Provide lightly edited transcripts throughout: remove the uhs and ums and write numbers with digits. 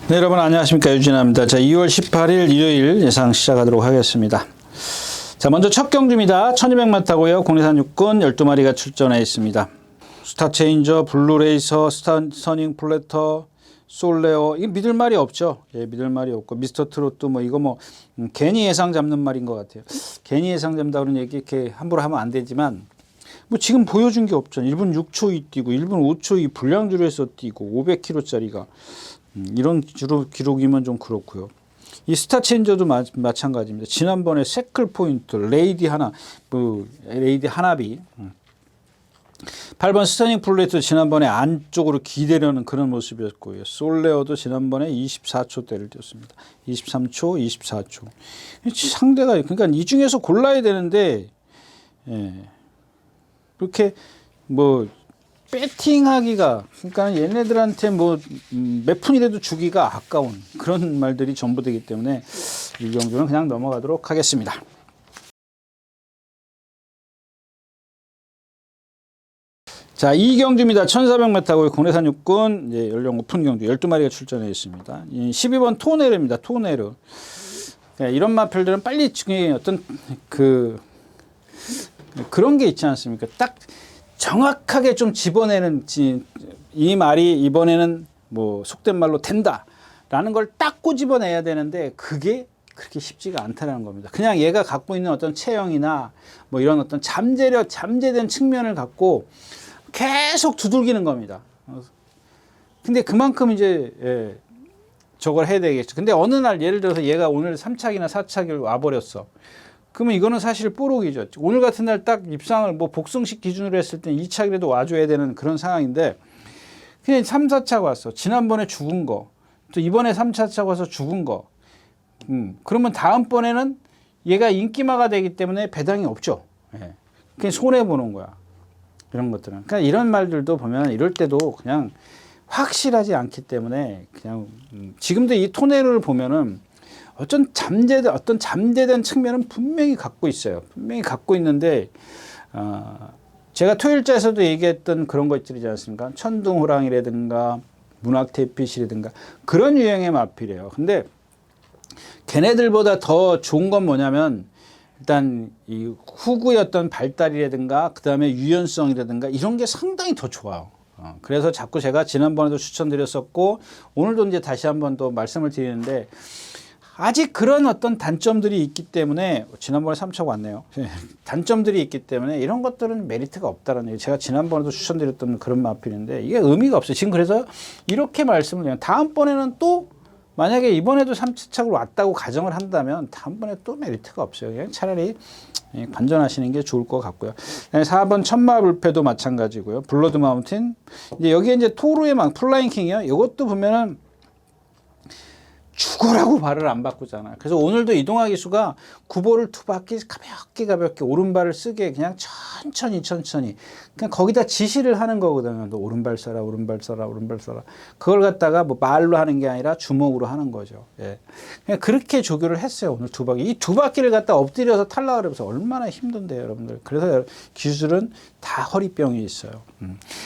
네, 여러분 안녕하십니까, 유진아입니다. 자, 2월 18일 일요일 예상 시작하도록 하겠습니다. 자, 먼저 첫 경주입니다. 1200만 타고요. 국내산 육군 12마리가 출전해 있습니다. 스타체인저, 블루레이서, 스타서닝 플래터, 솔레오, 이게 믿을 말이 없죠. 예, 믿을 말이 없고, 미스터 트로트 뭐 이거 뭐 괜히 예상 잡는 말인 것 같아요. 괜히 예상 잡는다 그런 얘기 이렇게 함부로 하면 안 되지만, 뭐 지금 보여준 게 없죠. 1분 6초 2 뛰고 1분 5초 2 불량주로해서 뛰고 500km짜리가 이런 기록이면 좀 그렇고요. 이 스타체인저도 마찬가지입니다. 지난번에 세클 포인트, 레이디 하나비 8번 스타닝 플레이트 지난번에 안쪽으로 기대려는 그런 모습이었고요. 솔레어도 지난번에 24초대를 뛰었습니다. 23초, 24초. 상대가 그러니까 이 중에서 골라야 되는데, 예, 그렇게 뭐 배팅하기가, 그러니까 얘네들한테 뭐 몇 푼이라도 주기가 아까운 그런 말들이 전부되기 때문에 이 경주는 그냥 넘어가도록 하겠습니다. 자, 이 경주입니다. 1400m 타고 국내산 육군 이제 연령 오픈 경주 12마리가 출전해 있습니다. 12번 토네르입니다. 토네르. 이런 마필들은 빨리 어떤 그런 게 있지 않습니까? 딱 정확하게 좀 집어내는, 이 말이 이번에는 뭐 속된 말로 된다라는 걸 딱 꼬집어내야 되는데 그게 그렇게 쉽지가 않다는 겁니다. 그냥 얘가 갖고 있는 어떤 체형이나 뭐 이런 어떤 잠재된 측면을 갖고 계속 두들기는 겁니다. 근데 그만큼 이제 저걸 해야 되겠죠. 근데 어느 날 예를 들어서 얘가 오늘 3착이나 4착을 와버렸어. 그러면 이거는 사실 뽀록이죠. 오늘 같은 날 딱 입상을 뭐 복승식 기준으로 했을 때 2착이라도 와줘야 되는 그런 상황인데 그냥 3, 4착 왔어. 지난번에 죽은 거, 또 이번에 3차착 와서 죽은 거. 그러면 다음번에는 얘가 인기마가 되기 때문에 배당이 없죠. 예. 그냥 손해보는 거야. 이런 것들은. 그러니까 이런 말들도 보면 이럴 때도 그냥 확실하지 않기 때문에 그냥 지금도 이 토네르를 보면은 어떤 잠재된 측면은 분명히 갖고 있어요. 분명히 갖고 있는데, 제가 토요일자에서도 얘기했던 그런 것들이지 않습니까? 천둥호랑이라든가 문학태빛이라든가 그런 유형의 마필이에요. 근데 걔네들보다 더 좋은 건 뭐냐면 일단 이 후구의 어떤 발달이라든가 그 다음에 유연성이라든가 이런 게 상당히 더 좋아요. 그래서 자꾸 제가 지난번에도 추천드렸었고 오늘도 이제 다시 한번 또 말씀을 드리는데 아직 그런 어떤 단점들이 있기 때문에 지난번에 3차 왔네요. 단점들이 있기 때문에 이런 것들은 메리트가 없다는 얘기. 제가 지난번에도 추천드렸던 그런 마필인데 이게 의미가 없어요. 지금 그래서 이렇게 말씀을 드려요. 다음번에는 또 만약에 이번에도 3차착으로 왔다고 가정을 한다면 다음번에 또 메리트가 없어요. 그냥 차라리 관전하시는 게 좋을 것 같고요. 4번 천마불패도 마찬가지고요. 블러드 마운틴. 이제 여기에 이제 토르의 플라잉 킹이요. 이것도 보면은 죽어라고 발을 안 바꾸잖아요. 그래서 오늘도 이동화 기수가 구보를 두 바퀴 가볍게 오른발을 쓰게 그냥 천천히 그냥 거기다 지시를 하는 거거든요. 너 오른발 써라. 그걸 갖다가 뭐 말로 하는 게 아니라 주먹으로 하는 거죠. 예. 그냥 그렇게 조교를 했어요. 오늘 두 바퀴. 이 두 바퀴를 갖다 엎드려서 탈락을 해서 얼마나 힘든데요, 여러분들. 그래서 기술은 다 허리병이 있어요.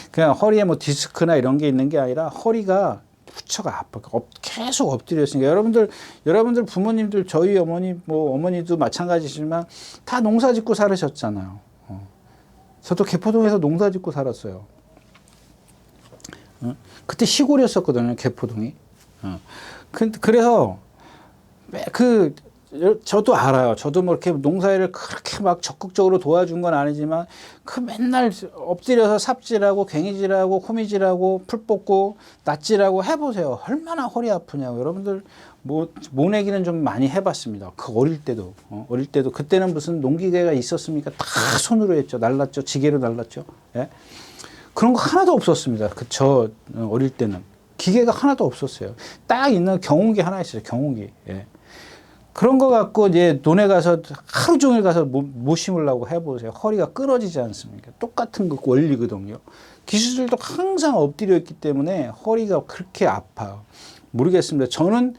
그냥 허리에 뭐 디스크나 이런 게 있는 게 아니라 허리가 부처가 아파. 계속 엎드렸으니까. 여러분들 부모님들, 저희 어머니도 마찬가지지만 다 농사 짓고 살으셨잖아요. 저도 개포동에서 농사 짓고 살았어요. 그때 시골이었었거든요, 개포동이. 그래서 저도 알아요. 저도 뭐 이렇게 농사일을 그렇게 막 적극적으로 도와준 건 아니지만 그 맨날 엎드려서 삽질하고 괭이질하고 호미질하고 풀 뽑고 낫질하고 해보세요. 얼마나 허리 아프냐고. 여러분들 모내기는 좀 많이 해봤습니다. 어릴 때도 그때는 무슨 농기계가 있었습니까? 다 손으로 했죠. 날랐죠. 지게로 날랐죠. 예? 그런 거 하나도 없었습니다. 저 어릴 때는 기계가 하나도 없었어요. 딱 있는 경운기 하나 있어요. 경운기. 예. 그런 거 갖고 이제 논에 가서 하루 종일 가서 못 심으려고 해보세요. 허리가 끊어지지 않습니까? 똑같은 그 원리거든요. 기수들도 항상 엎드려 있기 때문에 허리가 그렇게 아파요. 모르겠습니다. 저는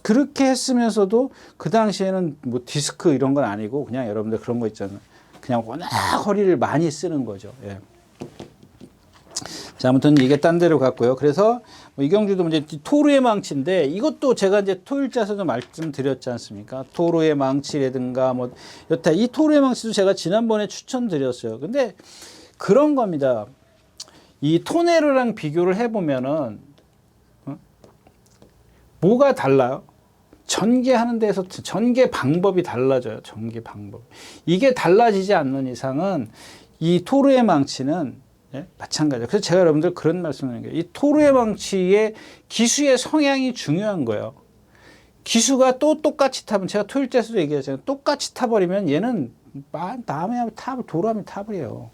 그렇게 했으면서도 그 당시에는 뭐 디스크 이런 건 아니고 그냥 여러분들 그런 거 있잖아요. 그냥 워낙 허리를 많이 쓰는 거죠. 예. 자, 아무튼 이게 딴 데로 갔고요. 그래서 뭐 이경주도 이제 토르의 망치인데 이것도 제가 이제 토일자에서도 말씀드렸지 않습니까? 토르의 망치라든가 뭐 여타 이 토르의 망치도 제가 지난번에 추천드렸어요. 근데 그런 겁니다. 이 토네르랑 비교를 해보면은 뭐가 달라요? 전개하는 데서 전개 방법이 달라져요. 전개 방법. 이게 달라지지 않는 이상은 이 토르의 망치는 마찬가지예요. 그래서 제가 여러분들 그런 말씀을 드리는 거예요. 이 토르의 망치의 기수의 성향이 중요한 거예요. 기수가 또 똑같이 타면 제가 토일자에서도 얘기하잖아요. 똑같이 타버리면 얘는 다음에 도라미 타버려요.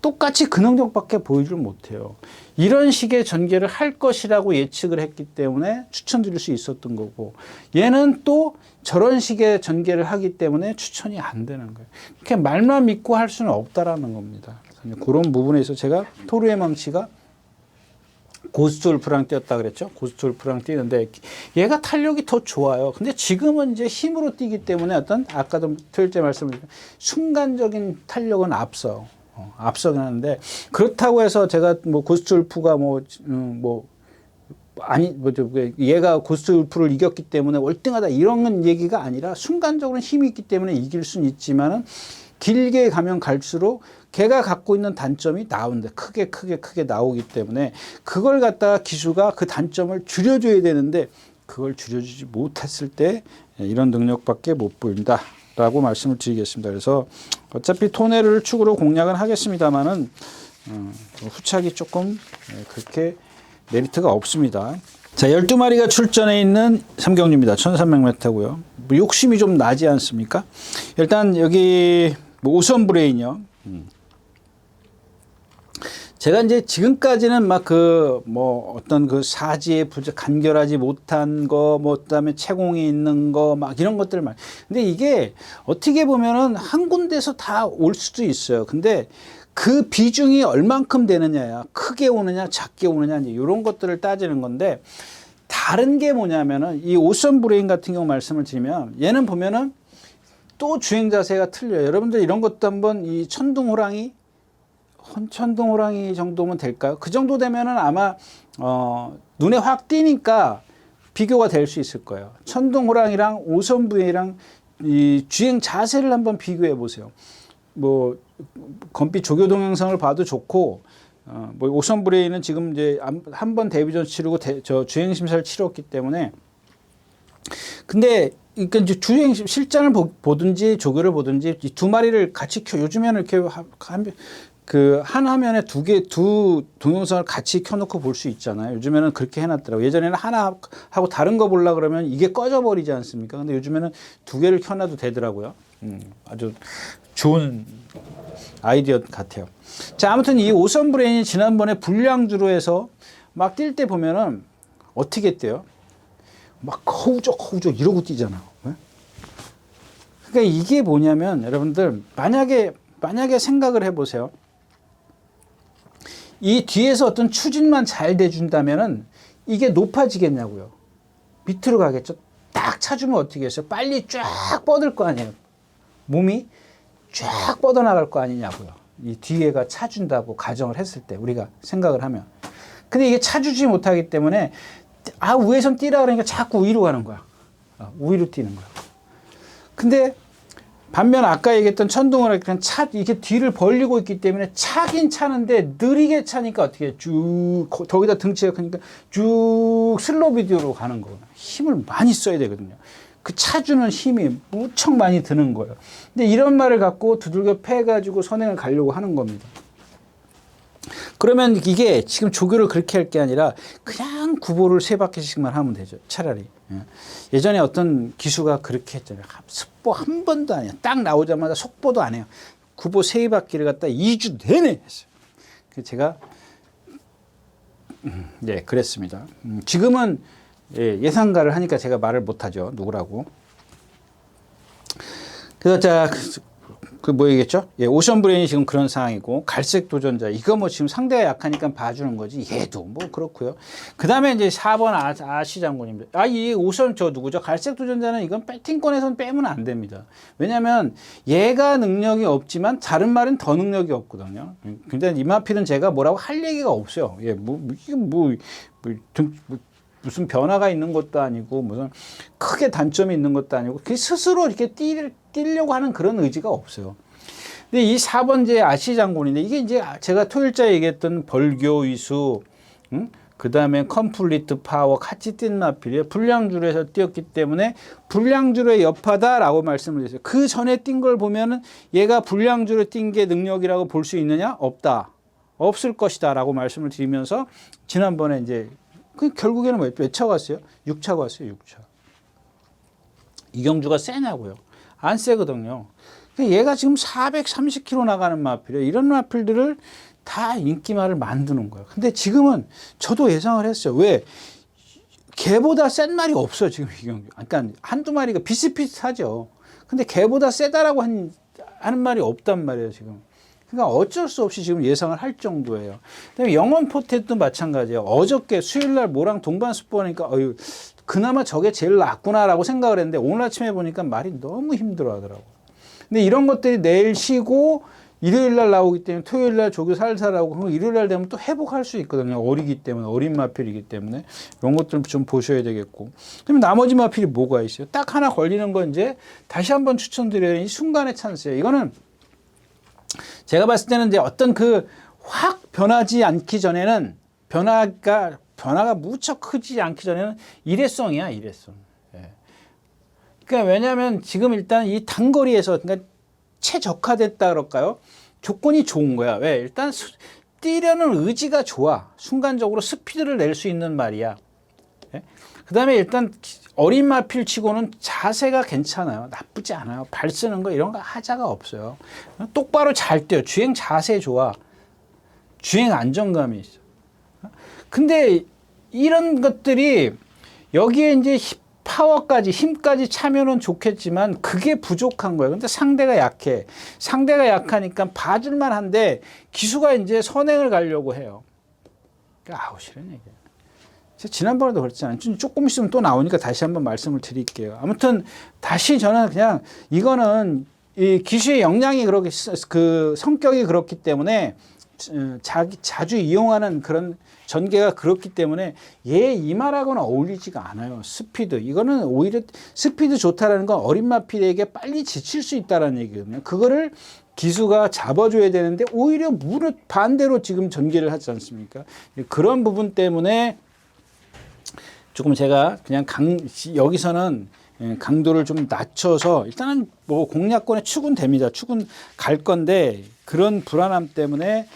똑같이 그 능력밖에 보여주질 못해요. 이런 식의 전개를 할 것이라고 예측을 했기 때문에 추천드릴 수 있었던 거고 얘는 또 저런 식의 전개를 하기 때문에 추천이 안 되는 거예요. 이렇게 말만 믿고 할 수는 없다라는 겁니다. 그런 부분에서 제가 토르의 망치가 고스트울프랑 뛰었다 그랬죠. 고스트울프랑 뛰는데 얘가 탄력이 더 좋아요. 근데 지금은 이제 힘으로 뛰기 때문에 어떤 아까도 토요일째 말씀드린 순간적인 탄력은 앞서긴 하는데 그렇다고 해서 제가 뭐 고스트울프가 얘가 고스트울프를 이겼기 때문에 월등하다 이런 얘기가 아니라 순간적으로 힘이 있기 때문에 이길 수는 있지만은 길게 가면 갈수록 걔가 갖고 있는 단점이 나오는데 크게 나오기 때문에 그걸 갖다가 기수가 그 단점을 줄여줘야 되는데 그걸 줄여주지 못했을 때 이런 능력밖에 못 보인다 라고 말씀을 드리겠습니다. 그래서 어차피 토네르를 축으로 공략은 하겠습니다만은 후착이 조금 그렇게 메리트가 없습니다. 자, 12마리가 출전해 있는 삼경주입니다. 1300m고요. 욕심이 좀 나지 않습니까? 일단 여기 오션 브레인이요. 제가 이제 지금까지는 어떤 그 사지에 간결하지 못한 거, 그다음에 채공이 있는 거, 이런 것들을 근데 이게 어떻게 보면은 한 군데서 다 올 수도 있어요. 근데 그 비중이 얼만큼 되느냐야. 크게 오느냐, 작게 오느냐, 이제 이런 것들을 따지는 건데 다른 게 뭐냐면은 이 오션 브레인 같은 경우 말씀을 드리면 얘는 보면은 또 주행 자세가 틀려요. 여러분들 이런 것도 한번 이 천둥호랑이 정도면 될까요? 그 정도 되면은 아마 눈에 확 띄니까 비교가 될 수 있을 거예요. 천둥호랑이랑 오션브레인이랑 이 주행 자세를 한번 비교해 보세요. 뭐 검빛 조교 동영상을 봐도 좋고 오션브레인은 지금 이제 한 번 데뷔전 치르고 주행 심사를 치렀기 때문에 근데 그러니까 이제 주행 실전을 보든지 조교를 보든지 이 두 마리를 같이 요즘에는 이렇게 한 화면에 두 동영상을 같이 켜놓고 볼 수 있잖아요. 요즘에는 그렇게 해놨더라고요. 예전에는 하나 하고 다른 거 보려고 그러면 이게 꺼져버리지 않습니까? 근데 요즘에는 두 개를 켜놔도 되더라고요. 아주 좋은 아이디어 같아요. 자, 아무튼 이 오션 브레인이 지난번에 불량주로 해서 막 뛸 때 보면은 어떻게 뛰어요? 막 허우적 이러고 뛰잖아요. 그러니까 이게 뭐냐면 여러분들 만약에 생각을 해보세요. 이 뒤에서 어떤 추진만 잘 돼준다면은 이게 높아지겠냐고요. 밑으로 가겠죠. 딱 차주면 어떻게 했어요? 빨리 쫙 뻗을 거 아니에요. 몸이 쫙 뻗어나갈 거 아니냐고요. 이 뒤에가 차준다고 가정을 했을 때 우리가 생각을 하면. 근데 이게 차주지 못하기 때문에 위에선 뛰라 그러니까 자꾸 위로 가는 거야. 위로 뛰는 거야. 근데 반면 아까 얘기했던 천둥호랑이는 이게 뒤를 벌리고 있기 때문에 차긴 차는데 느리게 차니까 어떻게 해? 거기다 등치가 크니까 쭉 슬로우 비디오로 가는 거구나. 힘을 많이 써야 되거든요. 그 차주는 힘이 무척 많이 드는 거예요. 근데 이런 말을 갖고 두들겨 패가지고 선행을 가려고 하는 겁니다. 그러면 이게 지금 조교를 그렇게 할 게 아니라 그냥 구보를 3바퀴씩만 하면 되죠. 차라리. 예전에 어떤 기수가 그렇게 했잖아요. 속보 한 번도 안 해요. 딱 나오자마자 속보도 안 해요. 구보 3바퀴를 갖다 2주 내내 했어요. 제가 그랬습니다. 지금은 예상가를 하니까 제가 말을 못하죠. 누구라고. 그래서 그 뭐 얘기했죠? 예, 오션 브레인이 지금 그런 상황이고, 갈색 도전자. 이거 뭐 지금 상대가 약하니까 봐주는 거지. 얘도 뭐 그렇고요. 그 다음에 이제 4번 아시 장군입니다. 이 오션 저 누구죠? 갈색 도전자는 이건 배팅권에선 빼면 안 됩니다. 왜냐면 얘가 능력이 없지만 다른 말은 더 능력이 없거든요. 근데 이마필은 제가 뭐라고 할 얘기가 없어요. 예, 무슨 변화가 있는 것도 아니고 무슨 크게 단점이 있는 것도 아니고 그 스스로 이렇게 뛰려고 하는 그런 의지가 없어요. 근데 이 4번째 아시 장군인데 이게 이제 제가 토요일자 얘기했던 벌교위수, 그 다음에 컴플리트 파워 같이 뛴 마필이에요. 불량주로에서 뛰었기 때문에 불량주로의 여파다라고 말씀을 드렸어요. 그 전에 뛴 걸 보면은 얘가 불량주로 뛴 게 능력이라고 볼 수 있느냐? 없다. 없을 것이다 라고 말씀을 드리면서 지난번에 이제 결국에는 몇 차가 왔어요? 6차가 왔어요. 6차. 이경주가 세냐고요? 안 세거든요. 얘가 지금 430km 나가는 마필이에요. 이런 마필들을 다 인기말을 만드는 거예요. 근데 지금은 저도 예상을 했어요. 왜? 걔보다 센 말이 없어요. 지금 이경주. 그러니까 한두 마리가 비슷비슷하죠. 근데 걔보다 세다라고 하는 말이 없단 말이에요. 지금. 그러니까 어쩔 수 없이 지금 예상을 할 정도예요. 그다음에 영원 포켓도 마찬가지예요. 어저께 수요일날 뭐랑 동반습 보니까 그나마 저게 제일 낫구나라고 생각을 했는데 오늘 아침에 보니까 말이 너무 힘들어하더라고. 근데 이런 것들이 내일 쉬고 일요일날 나오기 때문에 토요일날 조교 살살하고 그럼 일요일날 되면 또 회복할 수 있거든요. 어리기 때문에 어린 마필이기 때문에 이런 것들 좀 보셔야 되겠고. 그럼 나머지 마필이 뭐가 있어요? 딱 하나 걸리는 건 이제 다시 한번 추천드려요. 이 순간의 찬스예요. 이거는 제가 봤을 때는 이제 어떤 확 변하지 않기 전에는 변화가 무척 크지 않기 전에는 일회성이야, 일회성. 예. 그러니까 왜냐하면 지금 일단 이 단거리에서 그러니까 최적화됐다 그럴까요? 조건이 좋은 거야. 왜? 일단 뛰려는 의지가 좋아. 순간적으로 스피드를 낼 수 있는 말이야. 예? 그 다음에 일단 어린 마필 치고는 자세가 괜찮아요. 나쁘지 않아요. 발 쓰는 거 이런 거 하자가 없어요. 똑바로 잘 뛰어. 주행 자세 좋아. 주행 안정감이 있어. 근데 이런 것들이 여기에 이제 파워까지 힘까지 차면은 좋겠지만 그게 부족한 거예요. 근데 상대가 약해. 상대가 약하니까 봐줄만 한데 기수가 이제 선행을 가려고 해요. 그러니까 아웃이라는 얘기예요. 지난번에도 그랬잖아요. 조금 있으면 또 나오니까 다시 한번 말씀을 드릴게요. 아무튼 다시 저는 그냥 이거는 이 기수의 역량이 그렇게 그 성격이 그렇기 때문에 자주 이용하는 그런 전개가 그렇기 때문에 이 말하고는 어울리지가 않아요. 스피드. 이거는 오히려 스피드 좋다라는 건 어린 마필에게 빨리 지칠 수 있다는 얘기거든요. 그거를 기수가 잡아줘야 되는데 오히려 반대로 지금 전개를 하지 않습니까? 그런 부분 때문에 조금 제가 그냥 여기서는 강도를 좀 낮춰서 일단은 뭐 공략권에 축은 됩니다. 축은 갈 건데 그런 불안함 때문에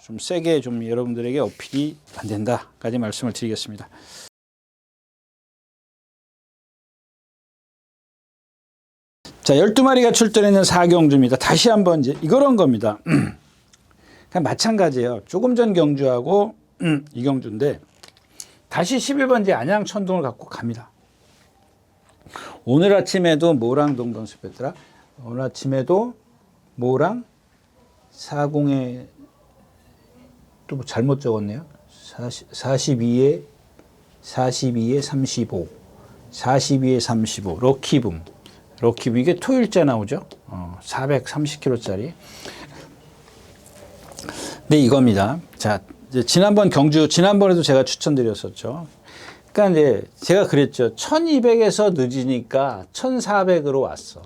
좀 세게 좀 여러분들에게 어필이 안 된다까지 말씀을 드리겠습니다. 자, 12마리가 출전했는 4경주입니다. 다시 한번 이제 이런 겁니다. 그냥 마찬가지예요. 조금 전 경주하고 이 경주인데 다시 11번째 안양 천둥을 갖고 갑니다. 오늘 아침에도 뭐랑 동반습했더라? 오늘 아침에도 뭐랑 40에 또 뭐 잘못 적었네요. 42에 35, 42에 35 럭키붐 이게 토요일째 나오죠. 430kg짜리. 네, 이겁니다. 자, 이제 지난번에도 제가 추천드렸었죠. 그러니까 이제 제가 그랬죠. 1200에서 늦으니까 1400으로 왔어.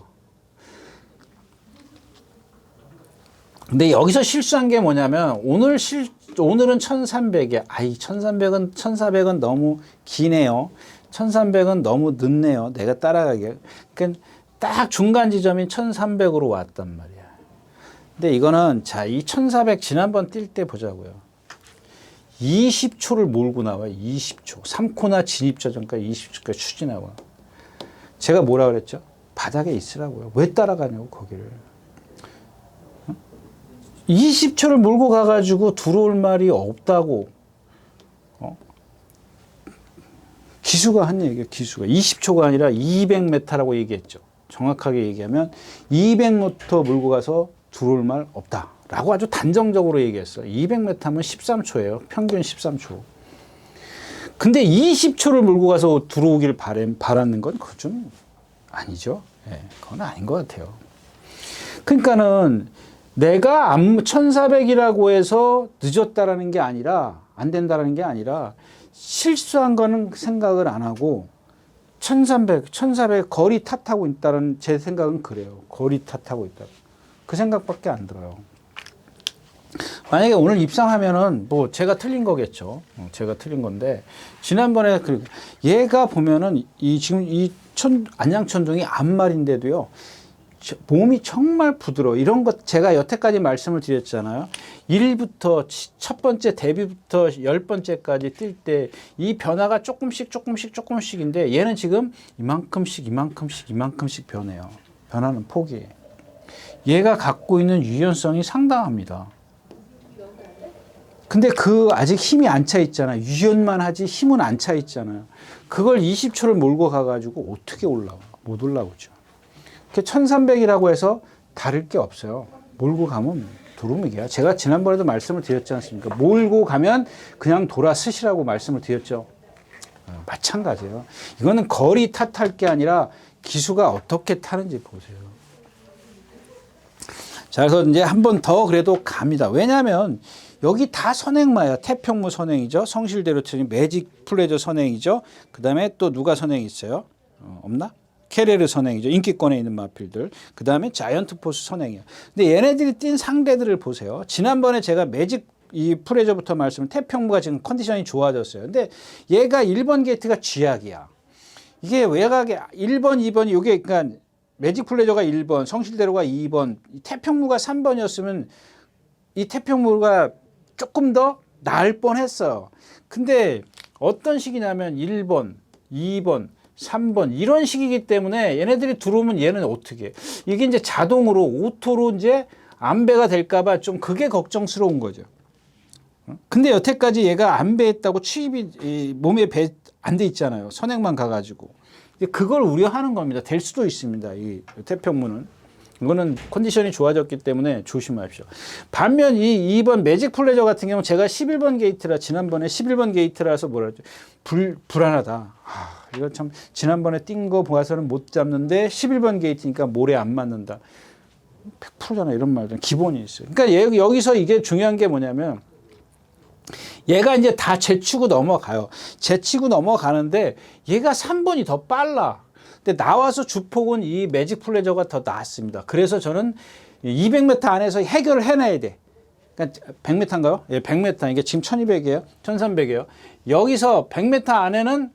근데 여기서 실수한 게 뭐냐면 오늘은 1300이야. 1400은 너무 기네요. 1300은 너무 늦네요. 내가 따라가기에. 그러니까 딱 중간 지점인 1300으로 왔단 말이야. 근데 이거는 이 1400 지난번 뛸 때 보자고요. 20초를 몰고 나와요. 20초. 3코나 진입 저전까지 20초까지 추진하고. 제가 뭐라 그랬죠? 바닥에 있으라고요. 왜 따라가냐고 거기를. 20초를 몰고 가가지고 들어올 말이 없다고. 기수가 한 얘기예요. 기수가 20초가 아니라 200m라고 얘기했죠. 정확하게 얘기하면 200m 몰고 가서 들어올 말 없다 라고 아주 단정적으로 얘기했어요. 200m 하면 13초예요. 평균 13초. 근데 20초를 몰고 가서 들어오길 바라는 건 그건 좀 아니죠. 예, 그건 아닌 것 같아요. 그러니까는 내가 1400이라고 해서 늦었다라는 게 아니라 안 된다라는 게 아니라 실수한 거는 생각을 안 하고 1400 거리 탓하고 있다는 제 생각은 그래요. 거리 탓하고 있다. 그 생각밖에 안 들어요. 만약에 오늘 입상하면은 뭐 제가 틀린 거겠죠. 제가 틀린 건데 지난번에 얘가 보면은 지금 안양천둥이 암말인데도요. 몸이 정말 부드러워. 이런 것 제가 여태까지 말씀을 드렸잖아요. 1부터 첫 번째 데뷔부터 10번째까지 뛸 때 이 변화가 조금씩인데 얘는 지금 이만큼씩 변해요. 변하는 폭이. 얘가 갖고 있는 유연성이 상당합니다. 근데 아직 힘이 안 차 있잖아요. 유연만 하지 힘은 안 차 있잖아요. 그걸 20초를 몰고 가가지고 어떻게 올라와? 못 올라오죠. 1300이라고 해서 다를 게 없어요. 몰고 가면 두루묵이야. 제가 지난번에도 말씀을 드렸지 않습니까? 몰고 가면 그냥 돌아 쓰시라고 말씀을 드렸죠. 마찬가지예요. 이거는 거리 탓할 게 아니라 기수가 어떻게 타는지 보세요. 자, 그래서 이제 한 번 더 그래도 갑니다. 왜냐하면 여기 다 선행마야. 태평무 선행이죠. 성실대로 치는 매직 플레저 선행이죠. 그 다음에 또 누가 선행이 있어요? 없나? 케레르 선행이죠. 인기권에 있는 마필들. 그 다음에 자이언트 포스 선행이에요. 근데 얘네들이 뛴 상대들을 보세요. 지난번에 제가 매직 이 플레저부터 말씀을 태평무가 지금 컨디션이 좋아졌어요. 근데 얘가 1번 게이트가 쥐약이야. 이게 외곽에 1번, 2번이 이게 그러니까 매직 플레저가 1번, 성실대로가 2번, 태평무가 3번이었으면 이 태평무가 조금 더 나을 뻔했어요. 근데 어떤 식이냐면 1번, 2번, 3번 이런 식이기 때문에 얘네들이 들어오면 얘는 어떻게 이게 이제 자동으로 오토로 이제 안배가 될까봐 좀 그게 걱정스러운 거죠. 근데 여태까지 얘가 안배했다고 취입이 몸에 배 안 돼 있잖아요. 선행만 가가지고 그걸 우려하는 겁니다. 될 수도 있습니다. 이 태평무는 이거는 컨디션이 좋아졌기 때문에 조심하십시오. 반면 이 2번 매직 플레저 같은 경우는 제가 11번 게이트라 지난번에 11번 게이트라서 뭐라 했죠? 불안하다. 이거 참 지난번에 뛴 거 보아서는 못 잡는데 11번 게이트니까 모래 안 맞는다. 100%잖아 이런 말들은 기본이 있어요. 그러니까 여기서 이게 중요한 게 뭐냐면 얘가 이제 다 제치고 넘어가요. 제치고 넘어가는데 얘가 3번이 더 빨라. 근데 나와서 주폭은 이 매직 플레저가 더 낫습니다. 그래서 저는 200m 안에서 해결을 해내야 돼. 그러니까 100m인가요? 예, 100m. 이게 지금 1200이에요. 1300이에요. 여기서 100m 안에는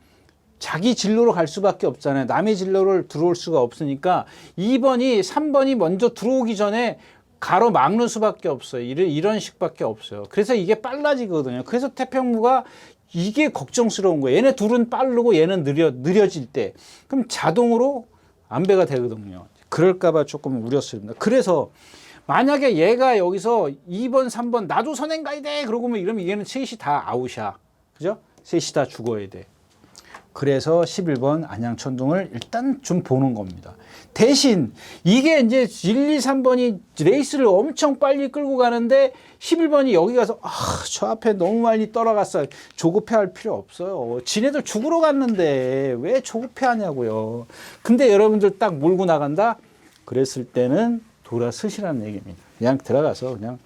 자기 진로로 갈 수밖에 없잖아요. 남의 진로를 들어올 수가 없으니까 2번이 3번이 먼저 들어오기 전에 가로막는 수밖에 없어요. 이런 식밖에 없어요. 그래서 이게 빨라지거든요. 그래서 태평무가 이게 걱정스러운 거예요. 얘네 둘은 빠르고 얘는 느려질 때. 그럼 자동으로 안배가 되거든요. 그럴까봐 조금 우렸습니다. 그래서 만약에 얘가 여기서 2번, 3번 나도 선행 가야 돼. 그러고 이러면 얘는 셋이 다 아웃이야. 그죠? 셋이 다 죽어야 돼. 그래서 11번 안양천둥을 일단 좀 보는 겁니다. 대신 이게 이제 1, 2, 3번이 레이스를 엄청 빨리 끌고 가는데 11번이 여기 가서 저 앞에 너무 많이 떨어갔어. 조급해할 필요 없어요. 지네들 죽으러 갔는데 왜 조급해하냐고요. 근데 여러분들 딱 몰고 나간다? 그랬을 때는 돌아서시라는 얘기입니다. 그냥 들어가서 그냥.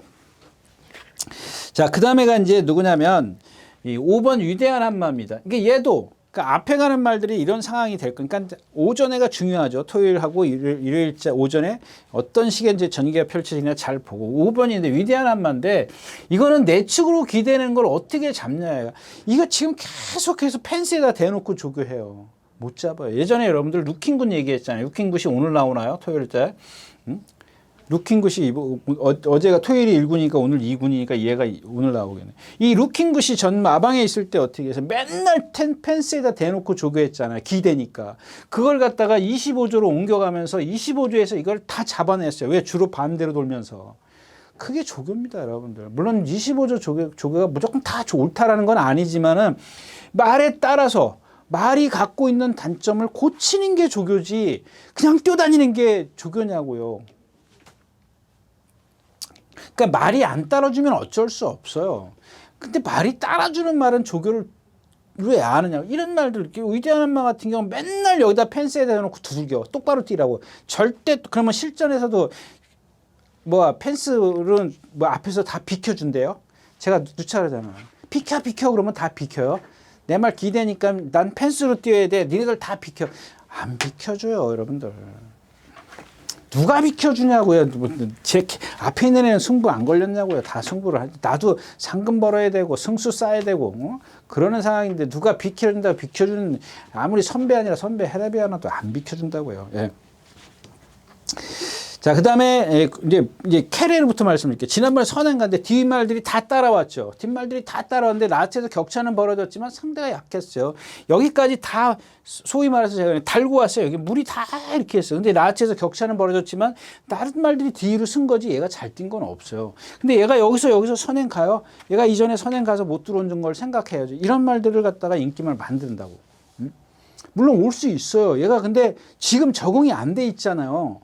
자, 그 다음에가 이제 누구냐면 이 5번 위대한 한마입니다. 이게 얘도 그러니까 앞에 가는 말들이 이런 상황이 될 거니까 오전에가 중요하죠. 토요일하고 일요일자 오전에 어떤 식의 이제 전개가 펼쳐지냐 잘 보고 5번인데 위대한 한마인데 이거는 내측으로 기대는 걸 어떻게 잡냐. 이거 지금 계속해서 펜스에다 대놓고 조교해요. 못 잡아요. 예전에 여러분들 루킹굿 얘기했잖아요. 루킹굿이 오늘 나오나요? 토요일자. 루킹굿이 어제가 토요일이 1군이니까 오늘 2군이니까 얘가 오늘 나오겠네. 이 루킹굿이 전 마방에 있을 때 어떻게 해서 맨날 펜스에다 대놓고 조교했잖아요. 기대니까. 그걸 갖다가 25조로 옮겨가면서 25조에서 이걸 다 잡아냈어요. 왜? 주로 반대로 돌면서. 그게 조교입니다, 여러분들. 물론 25조 조교가 무조건 다 옳다라는 건 아니지만은 말에 따라서 말이 갖고 있는 단점을 고치는 게 조교지 그냥 뛰어다니는 게 조교냐고요. 그러니까 말이 안 따라주면 어쩔 수 없어요. 근데 말이 따라주는 말은 조교를 왜 안 하냐고. 이런 말들, 위대한 엄마 같은 경우 맨날 여기다 펜스에 대놓고 두들겨. 똑바로 뛰라고. 절대, 그러면 실전에서도 펜스는 앞에서 다 비켜준대요. 제가 누차하잖아요. 비켜 그러면 다 비켜요. 내 말 기대니까 난 펜스로 뛰어야 돼. 니네들 다 비켜. 안 비켜줘요, 여러분들. 누가 비켜주냐고요. 제 앞에 있는 애는 승부 안 걸렸냐고요. 다 승부를 할 때. 나도 상금 벌어야 되고 승수 쌓아야 되고 그러는 상황인데 누가 비켜준다고 비켜주는 아무리 선배 아니라 선배 헤라비 하나도 안 비켜준다고요. 예. 자, 그 다음에 이제 캐리어부터 말씀드릴게요. 지난번에 선행 갔는데 뒷말들이 다 따라왔죠. 뒷말들이 다 따라왔는데 라스트에서 격차는 벌어졌지만 상대가 약했어요. 여기까지 다 소위 말해서 제가 달고 왔어요. 여기 물이 다 이렇게 했어요. 근데 라스트에서 격차는 벌어졌지만 다른 말들이 뒤로 쓴 거지 얘가 잘 뛴 건 없어요. 근데 얘가 여기서 선행 가요. 얘가 이전에 선행 가서 못 들어온 걸 생각해야죠. 이런 말들을 갖다가 인기말 만든다고. 물론 올 수 있어요. 얘가 근데 지금 적응이 안 돼 있잖아요.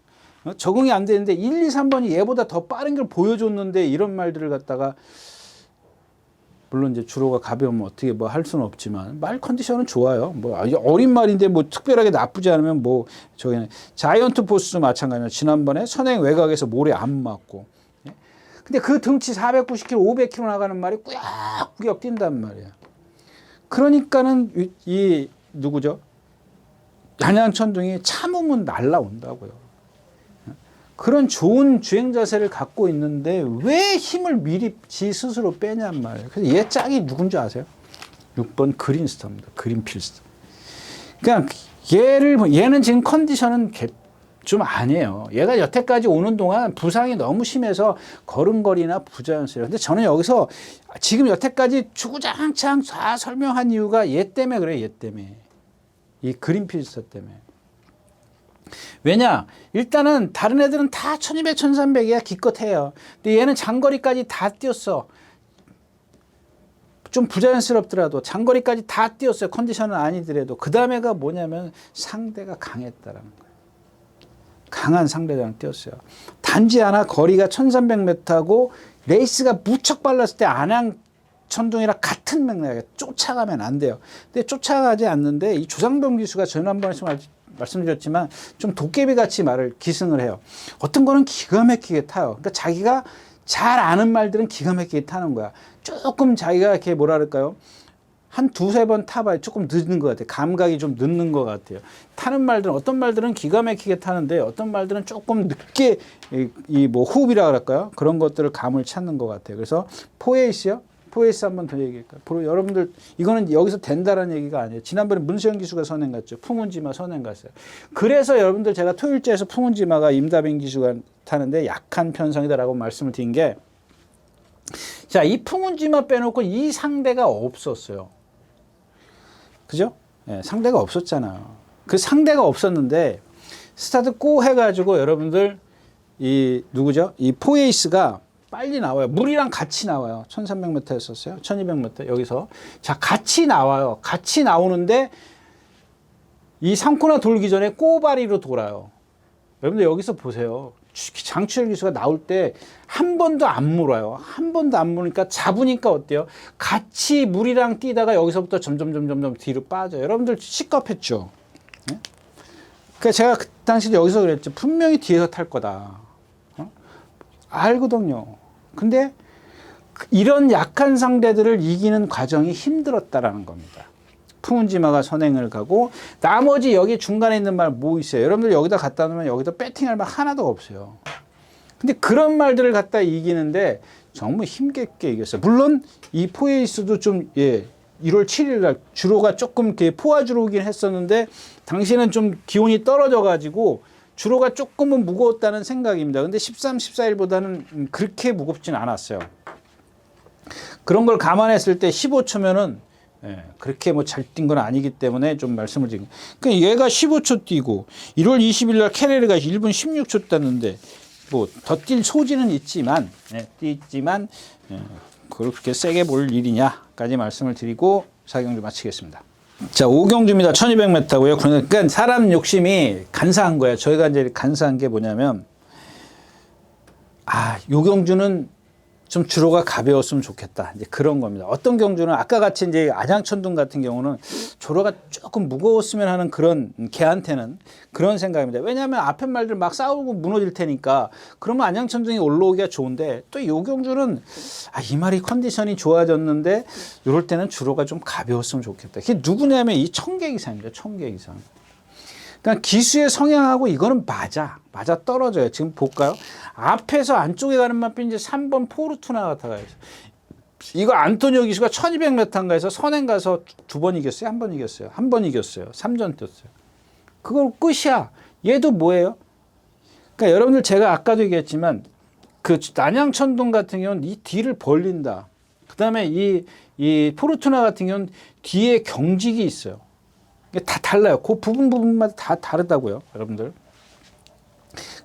적응이 안 되는데 1, 2, 3번이 얘보다 더 빠른 걸 보여줬는데 이런 말들을 갖다가 물론 이제 주로가 가벼우면 어떻게 할 수는 없지만 말 컨디션은 좋아요. 어린 말인데 특별하게 나쁘지 않으면 저기 자이언트 포스도 마찬가지예요. 지난번에 선행 외곽에서 모래 안 맞고. 근데 그 등치 490kg, 500kg 나가는 말이 꾸역꾸역 뛴단 말이에요. 그러니까는 이 누구죠? 한양천둥이 참으면 날라온다고요. 그런 좋은 주행 자세를 갖고 있는데 왜 힘을 미리 지 스스로 빼냔 말이에요. 그래서 얘 짝이 누군지 아세요? 6번 그린스터입니다. 그린필스터. 그러니까 얘는 지금 컨디션은 좀 아니에요. 얘가 여태까지 오는 동안 부상이 너무 심해서 걸음걸이나 부자연스러워요. 근데 저는 여기서 지금 여태까지 주구장창 다 설명한 이유가 얘 때문에 그래요. 얘 때문에. 이 그린필스터 때문에. 왜냐? 일단은 다른 애들은 다 1200, 1300이야 기껏해요. 근데 얘는 장거리까지 다 뛰었어. 좀 부자연스럽더라도 장거리까지 다 뛰었어요. 컨디션은 아니더라도. 그 다음에가 뭐냐면 상대가 강했다라는 거예요. 강한 상대랑 뛰었어요. 단지 하나 거리가 1300m고 레이스가 무척 빨랐을 때 안양 천둥이랑 같은 맥락에 쫓아가면 안 돼요. 근데 쫓아가지 않는데 이 조상병 기수가 지난번에 말씀드렸지만 좀 도깨비 같이 기승을 해요. 어떤 거는 기가 막히게 타요. 그러니까 자기가 잘 아는 말들은 기가 막히게 타는 거야. 조금 자기가 이렇게 한 두세 번 타봐야 조금 늦는 것 같아요. 감각이 좀 늦는 것 같아요. 타는 말들은 어떤 말들은 기가 막히게 타는데 어떤 말들은 조금 늦게 호흡이라 그럴까요? 그런 것들을 감을 찾는 것 같아요. 그래서 포에이스요. 포에이스 한 번 더 얘기할까요? 여러분들 이거는 여기서 된다라는 얘기가 아니에요. 지난번에 문수영 기수가 선행 갔죠. 풍운지마 선행 갔어요. 그래서 여러분들 제가 토요일째에서 풍운지마가 임다빈 기수가 타는데 약한 편성이다라고 말씀을 드린 게 자, 이 풍운지마 빼놓고 이 상대가 없었어요. 그죠? 네, 상대가 없었잖아요. 그 상대가 없었는데 스타트 고 해가지고 여러분들 누구죠? 이 포에이스가 빨리 나와요. 물이랑 같이 나와요. 1300m였었어요. 1200m 여기서. 자, 같이 나와요. 같이 나오는데 이 상코나 돌기 전에 꼬바리로 돌아요. 여러분들 여기서 보세요. 장추열 기수가 나올 때 한 번도 안 물어요. 한 번도 안 물으니까 잡으니까 어때요? 같이 물이랑 뛰다가 여기서부터 점점 뒤로 빠져요. 여러분들 시겁했죠? 네? 그러니까 제가 그 당시 여기서 그랬죠. 분명히 뒤에서 탈 거다. 알거든요. 근데 이런 약한 상대들을 이기는 과정이 힘들었다라는 겁니다. 풍운지마가 선행을 가고 나머지 여기 중간에 있는 말 있어요? 여러분들 여기다 갖다 놓으면 여기다 배팅할 말 하나도 없어요. 근데 그런 말들을 갖다 이기는데 정말 힘겹게 이겼어요. 물론 이 포에이스도 좀 1월 7일 날 주로가 조금 이렇게 포화주로긴 했었는데 당시에는 좀 기온이 떨어져 가지고 주로가 조금은 무거웠다는 생각입니다. 근데 13, 14일보다는 그렇게 무겁진 않았어요. 그런 걸 감안했을 때 15초면은 그렇게 잘 뛴 건 아니기 때문에 좀 말씀을 드린 거예요. 그러니까 얘가 15초 뛰고 1월 20일 날 캐레르가 1분 16초 땄는데 더 뛸 소지는 있지만 그렇게 세게 볼 일이냐까지 말씀을 드리고 사경주 마치겠습니다. 자, 오경주입니다. 1200m고요. 그러니까 사람 욕심이 간사한 거예요. 저희가 이제 간사한 게 뭐냐면, 요 경주는 좀 주로가 가벼웠으면 좋겠다. 이제 그런 겁니다. 어떤 경주는 아까 같이 이제 안양천둥 같은 경우는 주로가 조금 무거웠으면 하는 그런 걔한테는 그런 생각입니다. 왜냐하면 앞에 말들 막 싸우고 무너질 테니까 그러면 안양천둥이 올라오기가 좋은데 또 요 경주는 이 말이 컨디션이 좋아졌는데 이럴 때는 주로가 좀 가벼웠으면 좋겠다. 그게 누구냐면 이 청계기사입니다. 청계기사. 그러니까 기수의 성향하고 이거는 맞아 떨어져요. 지금 볼까요? 앞에서 안쪽에 가는 맛비 이제 3번 포르투나가 다가요. 이거 안토니오 기수가 1200m인가 해서 선행 가서 2번 이겼어요? 한 번 이겼어요? 한 번 이겼어요. 3전 뛰었어요. 그걸 끝이야. 얘도 뭐예요? 그러니까 여러분들 제가 아까도 얘기했지만 그 안양천둥 같은 경우는 이 뒤를 벌린다. 그 다음에 이 포르투나 같은 경우는 뒤에 경직이 있어요. 다 달라요. 그 부분마다 다 다르다고요, 여러분들.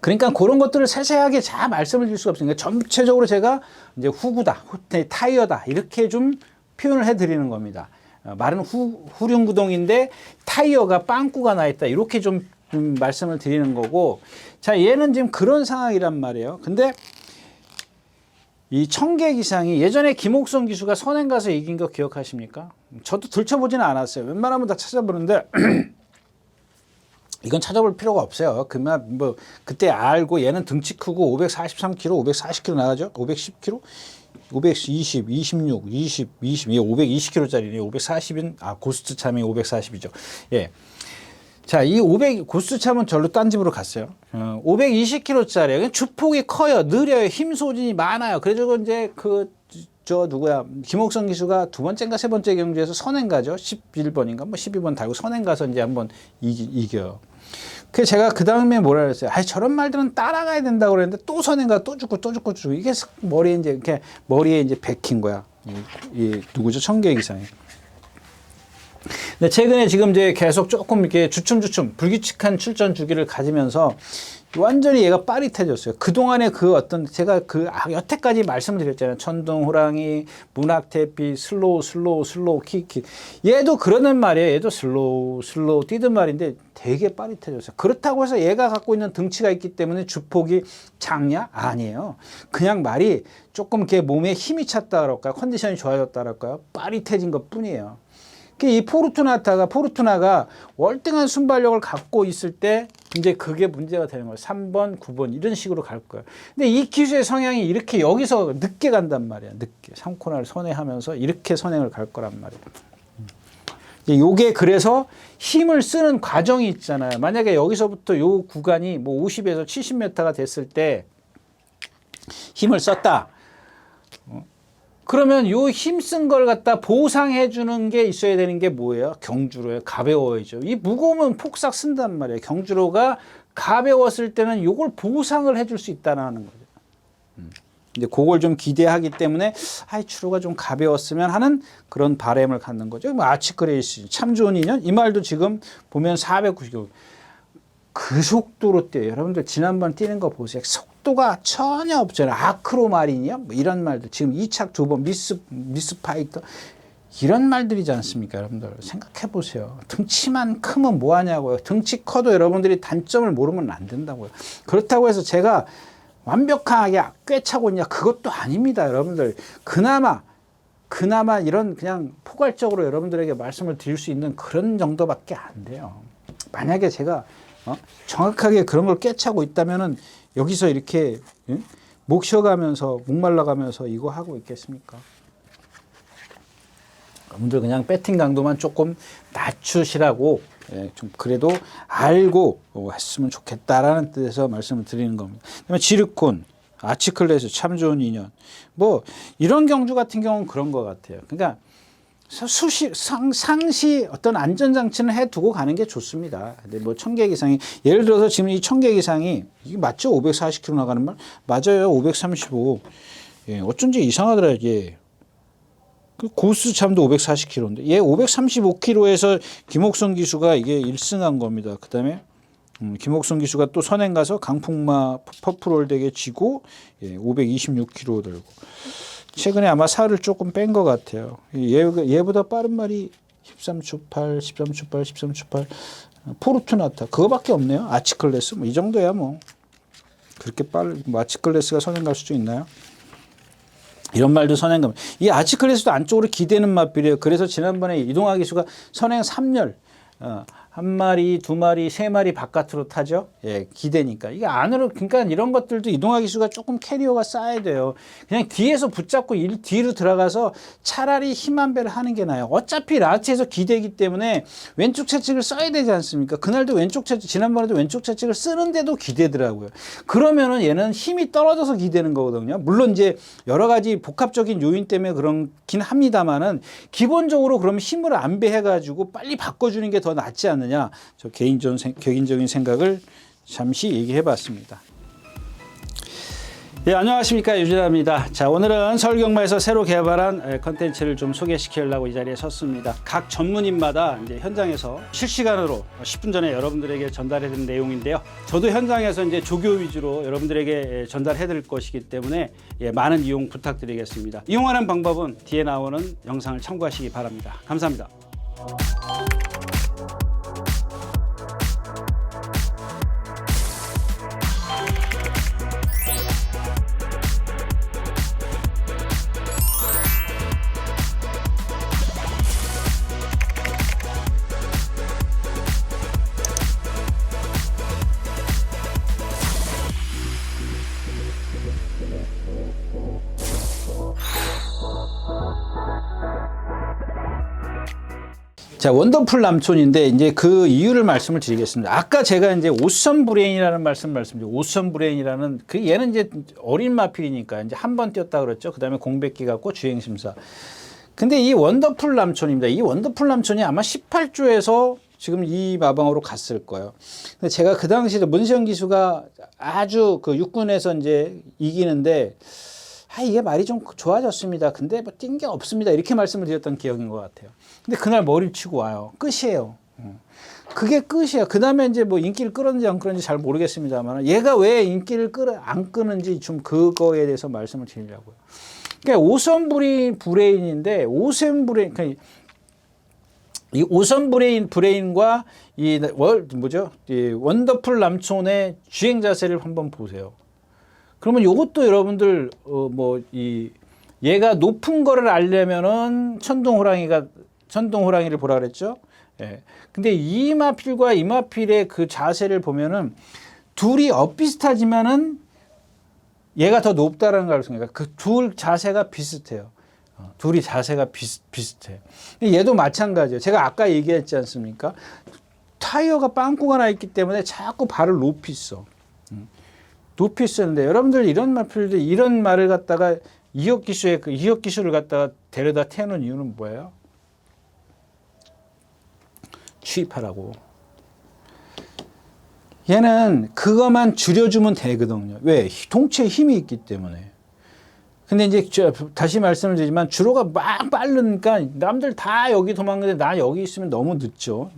그러니까 그런 것들을 세세하게 잘 말씀을 드릴 수가 없으니까 전체적으로 제가 이제 후구다, 타이어다 이렇게 좀 표현을 해드리는 겁니다. 말은 후륜구동인데 타이어가 빵꾸가 나 있다 이렇게 좀 말씀을 드리는 거고, 자 얘는 지금 그런 상황이란 말이에요. 근데 이 청계기상이 예전에 김옥성 기수가 선행 가서 이긴 거 기억하십니까? 저도 들춰보지는 않았어요. 웬만하면 다 찾아보는데 이건 찾아볼 필요가 없어요. 그만 뭐 그때 알고 얘는 등치 크고 543kg, 540kg 나가죠. 510kg, 520, 26, 20, 20, 이게 520kg짜리네. 540인 고스트 참이 540이죠. 예. 자, 이 500 고스트 참은 절로 딴 집으로 갔어요. 520kg짜리. 주폭이 커요, 느려요, 힘 소진이 많아요. 그래서 이제 김옥성 기수가 두 번째인가 세 번째 경주에서 선행 가죠. 11번인가 뭐 12번 달고 선행 가서 이제 한번 이겨요. 그래서 제가 그 다음에 뭐라 그랬어요? 저런 말들은 따라가야 된다고 그랬는데 또 선행 가 또 죽고 이게 머리에 이제 이렇게 머리에 이제 박힌 거야. 이 누구죠? 청계기상이. 근데 최근에 지금 이제 계속 조금 이렇게 주춤 불규칙한 출전 주기를 가지면서 완전히 얘가 빠릿해졌어요. 그동안에 제가 여태까지 말씀을 드렸잖아요. 천둥, 호랑이, 문학태피, 슬로우, 킥. 얘도 그러는 말이에요. 얘도 슬로우 뛰던 말인데 되게 빠릿해졌어요. 그렇다고 해서 얘가 갖고 있는 등치가 있기 때문에 주폭이 작냐? 아니에요. 그냥 말이 조금 이렇게 몸에 힘이 찼다 그럴까요? 컨디션이 좋아졌다 그럴까요? 빠릿해진 것 뿐이에요. 이 포르투나가 월등한 순발력을 갖고 있을 때 이제 그게 문제가 되는 거예요. 3번, 9번 이런 식으로 갈 거예요. 근데 이 기수의 성향이 이렇게 여기서 늦게 간단 말이야. 늦게 3코너를 선회하면서 이렇게 선행을 갈 거란 말이에요. 요게 그래서 힘을 쓰는 과정이 있잖아요. 만약에 여기서부터 요 구간이 뭐 50에서 70m가 됐을 때 힘을 썼다. 그러면 요 힘쓴 걸 갖다 보상해 주는 게 있어야 되는 게 뭐예요? 경주로예요. 가벼워야죠. 이 무거우면 폭삭 쓴단 말이에요. 경주로가 가벼웠을 때는 요걸 보상을 해줄 수 있다는 거죠. 이제 그걸 좀 기대하기 때문에 주로가 좀 가벼웠으면 하는 그런 바람을 갖는 거죠. 아치크레이스 참 좋은 인연. 이 말도 지금 보면 490km. 그 속도로 뛰어요. 여러분들 지난번 뛰는 거 보세요. 속도가 전혀 없잖아요. 아크로마린이요? 뭐 이런 말들. 지금 2착 2번 미스 파이터. 이런 말들이지 않습니까? 여러분들 생각해 보세요. 등치만 크면 뭐 하냐고요. 등치 커도 여러분들이 단점을 모르면 안 된다고요. 그렇다고 해서 제가 완벽하게 꿰차고 있냐? 그것도 아닙니다. 여러분들 그나마 이런 그냥 포괄적으로 여러분들에게 말씀을 드릴 수 있는 그런 정도밖에 안 돼요. 만약에 제가 정확하게 그런 걸 꿰차고 있다면은 여기서 이렇게 목 쉬어가면서 목말라가면서 이거 하고 있겠습니까? 여러분들 그냥 배팅 강도만 조금 낮추시라고 좀 그래도 알고 했으면 좋겠다라는 뜻에서 말씀을 드리는 겁니다. 그다음에 지르콘, 아치클레스 참 좋은 인연. 뭐 이런 경주 같은 경우는 그런 것 같아요. 그러니까 상시 어떤 안전장치는 해두고 가는 게 좋습니다. 근데 뭐 청계기상이 예를 들어서 지금 이 청계기상이 이게 맞죠? 540km 나가는 말 맞아요. 535. 어쩐지 이상하더라 이게. 그 고수 참도 540km인데 얘 535km에서 김옥성 기수가 이게 1승한 겁니다. 그다음에 김옥성 기수가 또 선행 가서 강풍마 퍼프롤덱에 지고 526km 들고. 최근에 아마 살을 조금 뺀 것 같아요. 얘보다 빠른 말이 13초 8, 13초 8, 13초 8. 포르투나타 그거밖에 없네요. 아치클레스 뭐 이 정도야 뭐. 그렇게 빨리 뭐 아치클레스가 선행 갈 수도 있나요? 이런 말도 선행 가면 이 아치클레스도 안쪽으로 기대는 마필이에요. 그래서 지난번에 이동화 기수가 선행 3열 한 마리, 두 마리, 세 마리 바깥으로 타죠. 예, 기대니까. 이게 안으로, 그러니까 이런 것들도 이동화 기수가 조금 캐리어가 쌓아야 돼요. 그냥 뒤에서 붙잡고 뒤로 들어가서 차라리 힘 한 배를 하는 게 나아요. 어차피 라스트에서 기대기 때문에 왼쪽 채찍을 써야 되지 않습니까? 그날도 왼쪽 채찍, 지난번에도 왼쪽 채찍을 쓰는데도 기대더라고요. 그러면은 얘는 힘이 떨어져서 기대는 거거든요. 물론 이제 여러 가지 복합적인 요인 때문에 그렇긴 합니다만은 기본적으로 그러면 힘을 안배해가지고 빨리 바꿔주는 게 더 낫지 않느냐. 저 개인적인 생각을 잠시 얘기해 봤습니다. 네, 안녕하십니까, 유진아입니다. 자, 오늘은 서울경마에서 새로 개발한 컨텐츠를 좀 소개시키려고 이 자리에 섰습니다. 각 전문인마다 이제 현장에서 실시간으로 10분 전에 여러분들에게 전달해 드린 내용인데요. 저도 현장에서 이제 조교 위주로 여러분들에게 전달해 드릴 것이기 때문에 많은 이용 부탁드리겠습니다. 이용하는 방법은 뒤에 나오는 영상을 참고하시기 바랍니다. 감사합니다. 자, 원더풀 남촌인데 이제 그 이유를 말씀을 드리겠습니다. 아까 제가 이제 오션 브레인이라는 말씀드렸죠. 오션 브레인이라는 얘는 이제 어린 마필이니까 이제 한 번 뛰었다 그랬죠. 그다음에 공백기 갖고 주행 심사. 근데 이 원더풀 남촌입니다. 이 원더풀 남촌이 아마 18조에서 지금 이 마방으로 갔을 거예요. 근데 제가 그 당시에 문시영 기수가 아주 그 육군에서 이제 이기는데 이게 말이 좀 좋아졌습니다. 근데 뭐 뛴 게 없습니다. 이렇게 말씀을 드렸던 기억인 것 같아요. 근데 그날 머리를 치고 와요. 끝이에요. 그게 끝이에요. 그 다음에 이제 뭐 인기를 끌었는지 안 끌었는지 잘 모르겠습니다만 얘가 왜 인기를 안 끄는지 좀 그거에 대해서 말씀을 드리려고요. 그러니까 오션 브레인인데 오션 브레인, 그러니까 이 오션 브레인과 이 원더풀 남촌의 주행 자세를 한번 보세요. 그러면 이것도 여러분들 얘가 높은 거를 알려면은 천둥 호랑이를 보라 그랬죠. 예. 근데 이 마필과 이 마필의 그 자세를 보면은 둘이 엇비슷하지만은 얘가 더 높다라는 걸 알겠습니다. 그 둘 자세가 비슷해요. 둘이 자세가 비슷해. 얘도 마찬가지예요. 제가 아까 얘기했지 않습니까? 타이어가 빵꾸가 나 있기 때문에 자꾸 발을 높이 써. 높이 쓰는데 여러분들 이런 마필들 이런 말을 갖다가 이혁 기수를 갖다가 데려다 태우는 이유는 뭐예요? 취입하라고. 얘는 그것만 줄여주면 되거든요. 왜? 동체에 힘이 있기 때문에. 근데 이제 다시 말씀을 드리지만 주로가 막 빠르니까 남들 다 여기 도망가는데 나 여기 있으면 너무 늦죠.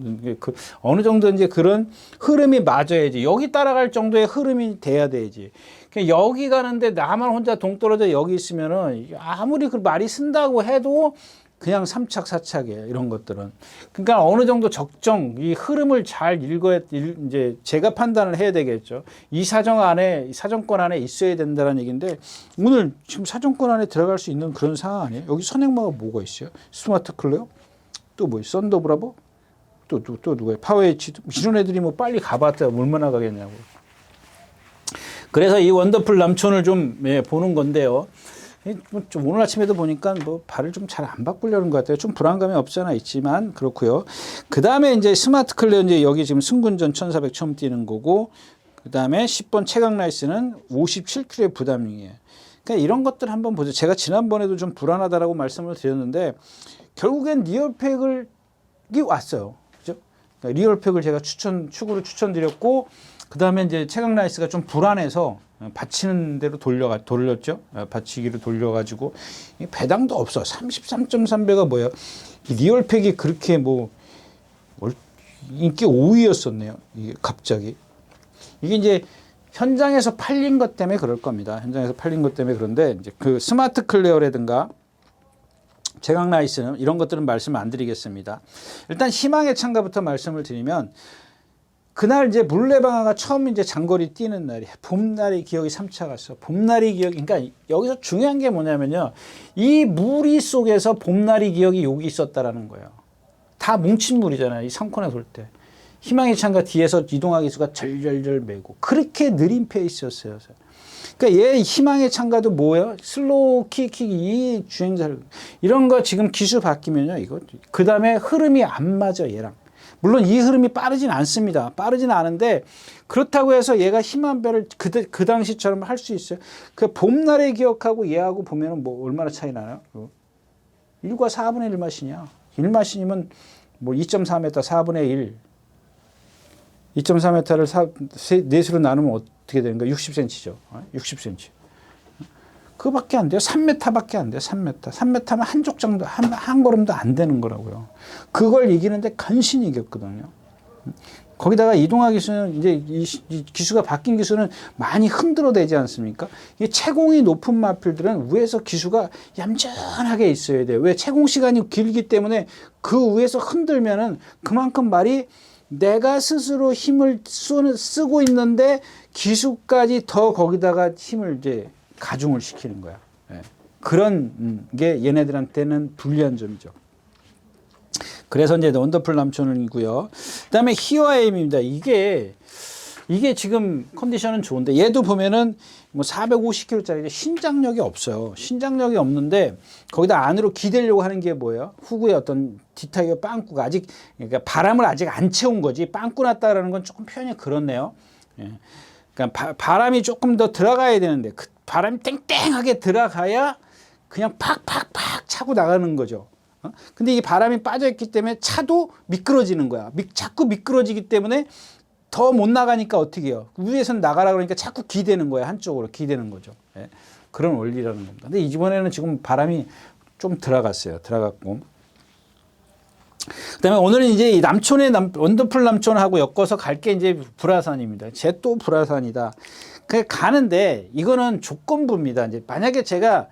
어느 정도 이제 그런 흐름이 맞아야지. 여기 따라갈 정도의 흐름이 돼야 되지. 여기 가는데 나만 혼자 동떨어져 여기 있으면은 아무리 그 말이 쓴다고 해도 그냥 3착, 4착이에요. 이런 것들은. 그러니까 어느 정도 적정, 이 흐름을 잘 이제 제가 판단을 해야 되겠죠. 이 사정권 안에 있어야 된다는 얘기인데 오늘 지금 사정권 안에 들어갈 수 있는 그런 상황 아니에요? 여기 선행마가 뭐가 있어요? 스마트 클레어? 또 뭐, 썬더 브라보? 또 누가요? 파워에치? 이런 애들이 뭐 빨리 가봤자 얼마나 가겠냐고. 그래서 이 원더풀 남촌을 좀 보는 건데요. 좀 오늘 아침에도 보니까 뭐 발을 좀 잘 안 바꾸려는 것 같아요. 좀 불안감이 없지 않아 있지만 그렇고요. 그 다음에 이제 스마트 클레어 이제 여기 지금 승군전 1400 처음 뛰는 거고 그 다음에 10번 최강 라이스는 57kg의 부담이에요. 그러니까 이런 것들 한번 보죠. 제가 지난번에도 좀 불안하다라고 말씀을 드렸는데 결국엔 리얼팩이 왔어요. 그죠? 그러니까 리얼팩을 제가 축으로 추천드렸고 그 다음에 이제 최강 라이스가 좀 불안해서 받치는 대로 돌렸죠. 받치기로 돌려가지고 배당도 없어. 33.3배가 뭐예요? 리얼팩이 그렇게 뭐 인기 5위였었네요. 이게 갑자기 이게 이제 현장에서 팔린 것 때문에 그럴 겁니다. 현장에서 팔린 것 때문에 그런데 이제 그 스마트 클레어라든가 제각 나이스는 이런 것들은 말씀을 안 드리겠습니다. 일단 희망의 창가부터 말씀을 드리면 그날 이제 물레방아가 처음 이제 장거리 뛰는 날이 봄날의 기억이 3차 갔어. 봄날의 기억. 그러니까 여기서 중요한 게 뭐냐면요. 이 무리 속에서 봄날의 기억이 여기 있었다라는 거예요. 다 뭉친 물이잖아요. 이 상코나 돌 때. 희망의 창가 뒤에서 이동화 기수가 절절절 메고 그렇게 느린 페이스였어요. 그러니까 얘 희망의 창가도 뭐예요? 슬로우 킥 이 주행자를 이런 거 지금 기수 바뀌면요. 이거 그 다음에 흐름이 안 맞아 얘랑. 물론 이 흐름이 빠르진 않습니다. 빠르진 않은데 그렇다고 해서 얘가 힘한 배를 그 당시처럼 할 수 있어요. 그 봄날의 기억하고 얘하고 보면은 뭐 얼마나 차이 나요? 1과 4분의 1 마신이야. 1 마신이면 뭐 2.4m 4분의 1. 2.4m를 넷으로 나누면 어떻게 되는가? 60cm죠. 60cm. 그거밖에 안 돼요. 3m밖에 안 돼요. 3m. 3m면 한 쪽 정도, 한 걸음도 안 되는 거라고요. 그걸 이기는데 간신히 이겼거든요. 거기다가 이동화 기수는 이제 이 기수가 바뀐 기수는 많이 흔들어대지 않습니까? 이게 채공이 높은 마필들은 위에서 기수가 얌전하게 있어야 돼요. 왜? 채공 시간이 길기 때문에 그 위에서 흔들면은 그만큼 말이 내가 스스로 힘을 쓰고 있는데 기수까지 더 거기다가 힘을 이제 가중을 시키는 거야. 예. 그런 게 얘네들한테는 불리한 점이죠. 그래서 이제 원더풀 남촌이고요. 그다음에 히어에임입니다. 이게 지금 컨디션은 좋은데 얘도 보면은 뭐 450kg짜리 신장력이 없어요. 신장력이 없는데 거기다 안으로 기대려고 하는 게 뭐예요? 후구의 어떤 뒷타이어 빵꾸가 아직 그러니까 바람을 아직 안 채운 거지. 빵꾸 났다라는 건 조금 표현이 그렇네요. 예. 그러니까 바람이 조금 더 들어가야 되는데 그 바람이 땡땡하게 들어가야 그냥 팍팍팍 차고 나가는 거죠. 근데 이 바람이 빠져있기 때문에 차도 미끄러지는 거야. 자꾸 미끄러지기 때문에 더 못 나가니까 어떻게 해요? 위에서는 나가라 그러니까 자꾸 기대는 거야. 한쪽으로 기대는 거죠. 예. 그런 원리라는 겁니다. 근데 이번에는 지금 바람이 좀 들어갔어요. 들어갔고. 그 다음에 오늘은 이제 이 남촌의 원더풀 남촌하고 엮어서 갈 게 이제 불화산입니다. 쟤 또 불화산이다. 가는데 이거는 조건부입니다. 이제 만약에 제가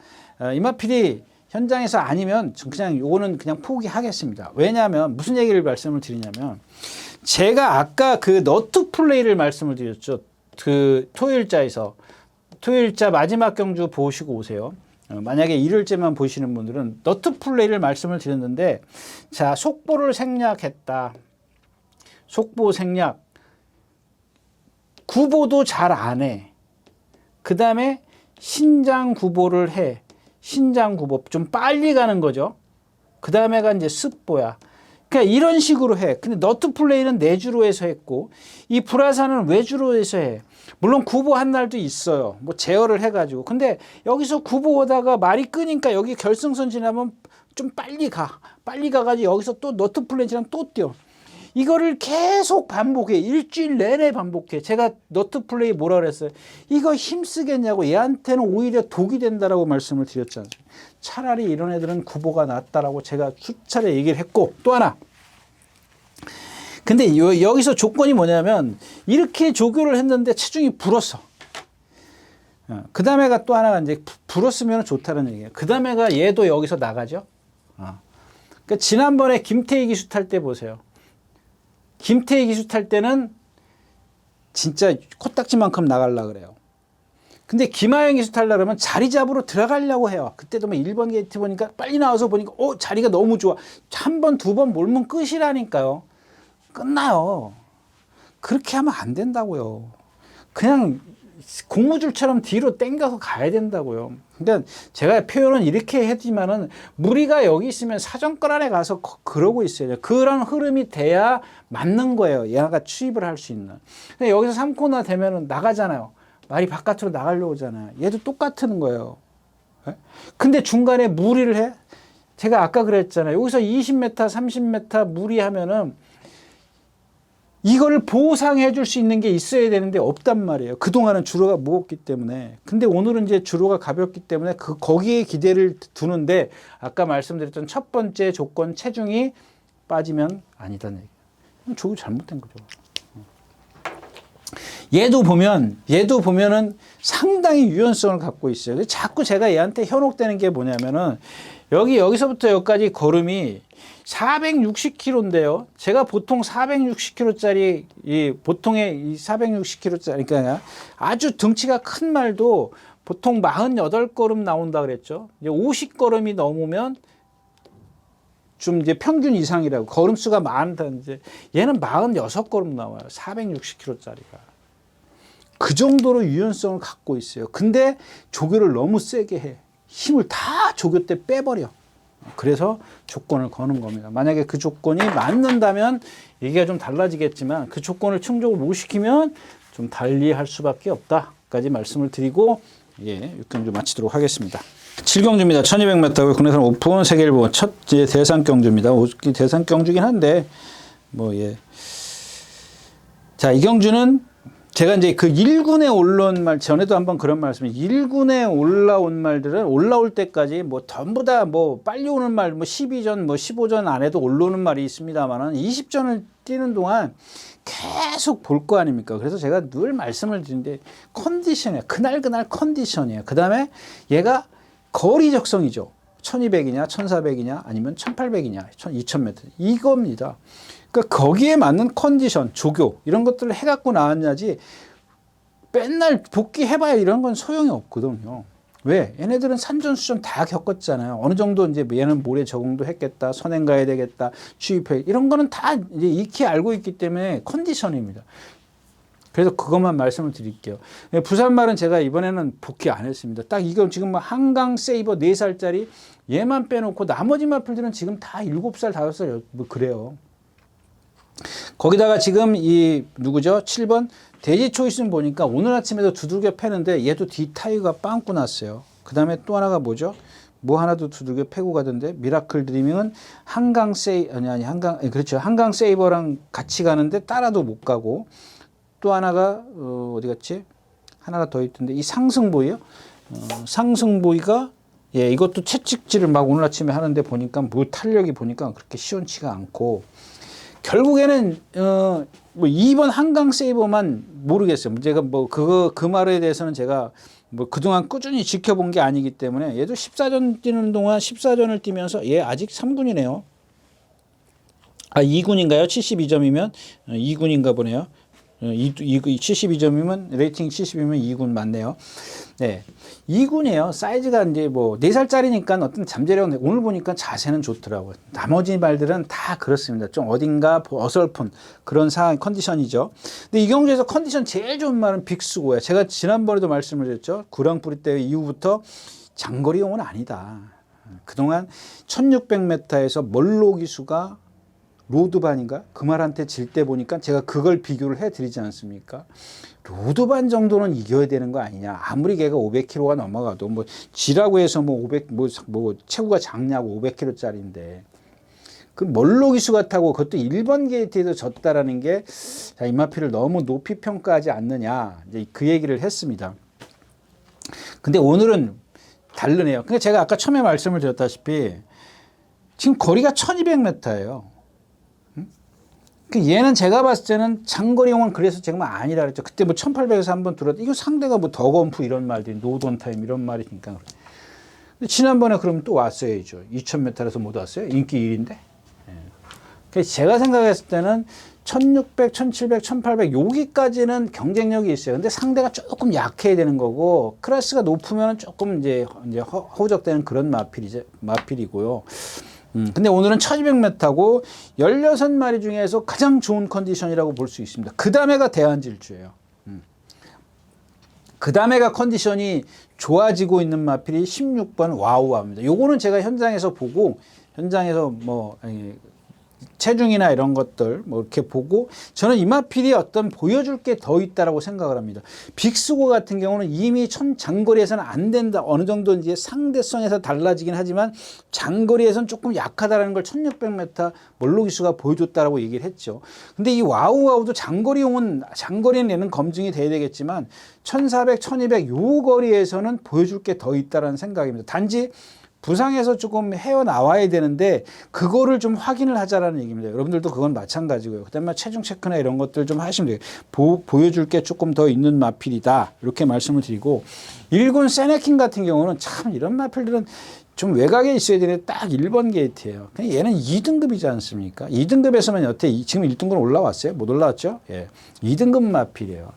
이마필이 현장에서 아니면 그냥 요거는 그냥 포기하겠습니다. 왜냐하면 무슨 얘기를 말씀을 드리냐면 제가 아까 그 너트 플레이를 말씀을 드렸죠. 그 토요일자 마지막 경주 보시고 오세요. 만약에 일요일째만 보시는 분들은 너트 플레이를 말씀을 드렸는데 자 속보를 생략했다. 속보 생략. 구보도 잘 안 해. 그 다음에 신장 구보를 해. 신장 구보 좀 빨리 가는 거죠. 그 다음에가 이제 습보야. 그러니까 이런 식으로 해. 근데 너트 플레이는 내주로 해서 했고 이 불화산은 외주로 해서 해. 물론 구보한 날도 있어요. 뭐 제어를 해가지고. 근데 여기서 구보하다가 말이 끄니까 여기 결승선 지나면 좀 빨리 가. 빨리 가가지고 여기서 또 너트 플레이랑 또 뛰어. 이거를 계속 반복해. 일주일 내내 반복해. 제가 너트 플레이 뭐라 그랬어요? 이거 힘쓰겠냐고. 얘한테는 오히려 독이 된다라고 말씀을 드렸잖아요. 차라리 이런 애들은 구보가 낫다라고 제가 수차례 얘기를 했고 또 하나. 근데 여기서 조건이 뭐냐면 이렇게 조교를 했는데 체중이 불었어. 그 다음에가 또 하나가 이제 불었으면 좋다는 얘기예요. 그 다음에가 얘도 여기서 나가죠. 그러니까 지난번에 김태희 기수 탈 때 보세요. 김태희 기수 탈 때는 진짜 코딱지만큼 나가려고 그래요. 근데 김하영 기수 탈려고 그러면 자리 잡으러 들어가려고 해요. 그때도 뭐 1번 게이트 보니까 빨리 나와서 보니까 자리가 너무 좋아. 한 번, 두 번 몰면 끝이라니까요. 끝나요. 그렇게 하면 안 된다고요. 그냥 고무줄처럼 뒤로 당겨서 가야 된다고요. 그러니까 제가 표현은 이렇게 했지만은 무리가 여기 있으면 사정권 안에 가서 그러고 있어야 돼요. 그런 흐름이 돼야 맞는 거예요. 얘가 추입을 할 수 있는. 근데 여기서 3코너 되면은 나가잖아요. 말이 바깥으로 나가려고 하잖아요. 얘도 똑같은 거예요. 근데 중간에 무리를 해? 제가 아까 그랬잖아요. 여기서 20m, 30m 무리하면은 이걸 보상해 줄 수 있는 게 있어야 되는데 없단 말이에요. 그동안은 주로가 무겁기 때문에. 근데 오늘은 이제 주로가 가볍기 때문에 거기에 기대를 두는데 아까 말씀드렸던 첫 번째 조건 체중이 빠지면 아니다는 얘기예요. 조교 잘못된 거죠. 얘도 보면은 상당히 유연성을 갖고 있어요. 자꾸 제가 얘한테 현혹되는 게 뭐냐면은 여기서부터 여기까지 걸음이 460km인데요. 제가 보통 460km짜리 보통의 이 460km짜리 그러니까 아주 등치가 큰 말도 보통 48걸음 나온다 그랬죠. 이제 50걸음이 넘으면 좀 이제 평균 이상이라고 걸음수가 많다. 이제 얘는 46걸음 나와요. 460km짜리가. 그 정도로 유연성을 갖고 있어요. 근데 조교를 너무 세게 해. 힘을 다 조교 때 빼버려. 그래서 조건을 거는 겁니다. 만약에 그 조건이 맞는다면 얘기가 좀 달라지겠지만 그 조건을 충족을 못 시키면 좀 달리 할 수밖에 없다까지 말씀을 드리고 육경주 마치도록 하겠습니다. 7경주입니다. 1200m 국내선 오픈 세계 1부 첫 대상 경주입니다. 대상 경주긴 한데 자, 이 경주는 제가 이제 그 1군에 올라온 말, 전에도 한번 그런 말씀을, 1군에 올라온 말들은 올라올 때까지 전부 다 빨리 오는 말, 12전, 15전 안에도 올라오는 말이 있습니다만은 20전을 뛰는 동안 계속 볼 거 아닙니까? 그래서 제가 늘 말씀을 드리는데 컨디션이에요. 그날 컨디션이에요. 그 다음에 얘가 거리 적성이죠. 1200이냐, 1400이냐, 아니면 1800이냐, 2000m. 이겁니다. 그러니까 거기에 맞는 컨디션, 조교 이런 것들을 해갖고 나왔냐지 맨날 복귀해봐야 이런 건 소용이 없거든요. 왜? 얘네들은 산전수전 다 겪었잖아요. 어느 정도 이제 얘는 모래 적응도 했겠다, 선행 가야 되겠다, 취입해 이런 거는 다 이제 익히 알고 있기 때문에 컨디션입니다. 그래서 그것만 말씀을 드릴게요. 부산 말은 제가 이번에는 복귀 안 했습니다. 딱 이거 지금 한강 세이버 4살짜리 얘만 빼놓고 나머지 마필들은 지금 다 7살, 5살 그래요. 거기다가 지금 이 누구죠? 7번 돼지 초이스는 보니까 오늘 아침에도 두들겨 패는데 얘도 뒤 타이어가 빵꾸 났어요. 그 다음에 또 하나가 뭐죠? 하나도 두들겨 패고 가던데 미라클 드리밍은 한강 세이버랑 같이 가는데 따라도 못 가고 또 하나가 어디 갔지? 하나가 더 있던데 이 상승보이요? 상승보이가 이것도 채찍질을 막 오늘 아침에 하는데 보니까 탄력이 보니까 그렇게 시원치가 않고 결국에는 2번 한강 세이버만 모르겠어요. 제가 그 말에 대해서는 제가 그동안 꾸준히 지켜본 게 아니기 때문에 얘도 14전 뛰는 동안 14전을 뛰면서 얘 아직 3군이네요. 2군인가요? 72점이면 2군인가 보네요. 72점이면 레이팅 70이면 2군 맞네요. 네, 2군이에요. 사이즈가 이제 4살짜리니까 어떤 잠재력은 오늘 보니까 자세는 좋더라고요. 나머지 말들은 다 그렇습니다. 좀 어딘가 어설픈 그런 상황 컨디션이죠. 근데 이 경주에서 컨디션 제일 좋은 말은 빅스고예요. 제가 지난번에도 말씀을 드렸죠. 구랑프리 때 이후부터 장거리용은 아니다. 그동안 1600m에서 멀로 기수가 로드반인가? 그 말한테 질 때 보니까 제가 그걸 비교를 해드리지 않습니까? 로드반 정도는 이겨야 되는 거 아니냐. 아무리 걔가 500kg가 넘어가도 지라고 해서 500, 체구가 작냐고 500kg짜리인데. 그 멀로 기수가 타고 그것도 1번 게이트에도 졌다라는 게 자, 임마피를 너무 높이 평가하지 않느냐. 이제 그 얘기를 했습니다. 근데 오늘은 다르네요. 그러니까 제가 아까 처음에 말씀을 드렸다시피 지금 거리가 1200m예요. 얘는 제가 봤을 때는 장거리용은 그래서 정말 아니라 그랬죠. 그때 1800에서 한번 들었다. 이거 상대가 더건프 이런 말들이 노돈 타임 이런 말이니까. 근데 지난번에 그럼 또 왔어야죠. 2000m에서 못 왔어요. 인기 1인데. 그래서 제가 생각했을 때는 1600, 1700, 1800 여기까지는 경쟁력이 있어요. 근데 상대가 조금 약해야 되는 거고 클래스가 높으면 조금 이제 허우적대는 그런 마필이고요. 근데 오늘은 1200m고 16마리 중에서 가장 좋은 컨디션이라고 볼 수 있습니다. 그 다음에가 대한질주예요. 그 다음에가 컨디션이 좋아지고 있는 마필이 16번 와우와입니다. 요거는 제가 현장에서 보고 현장에서 체중이나 이런 것들 이렇게 보고 저는 이 마필이 어떤 보여줄 게 더 있다라고 생각을 합니다. 빅스고 같은 경우는 이미 장거리에서는 안 된다. 어느 정도 이제 상대성에서 달라지긴 하지만 장거리에서는 조금 약하다라는 걸 1600m 멀로기수가 보여줬다라고 얘기를 했죠. 근데 이 와우와우도 장거리는 검증이 돼야 되겠지만 1400, 1200 요 거리에서는 보여줄 게 더 있다라는 생각입니다. 단지 부상에서 조금 헤어나와야 되는데 그거를 좀 확인을 하자라는 얘기입니다. 여러분들도 그건 마찬가지고요. 그다음에 체중 체크나 이런 것들 좀 하시면 돼요. 보여줄 게 조금 더 있는 마필이다. 이렇게 말씀을 드리고, 일군 세네킨 같은 경우는 참 이런 마필들은 좀 외곽에 있어야 되는데 딱 1번 게이트예요. 얘는 2등급이지 않습니까? 2등급에서만 여태 지금 1등급 올라왔어요? 못 올라왔죠? 예. 2등급 마필이에요.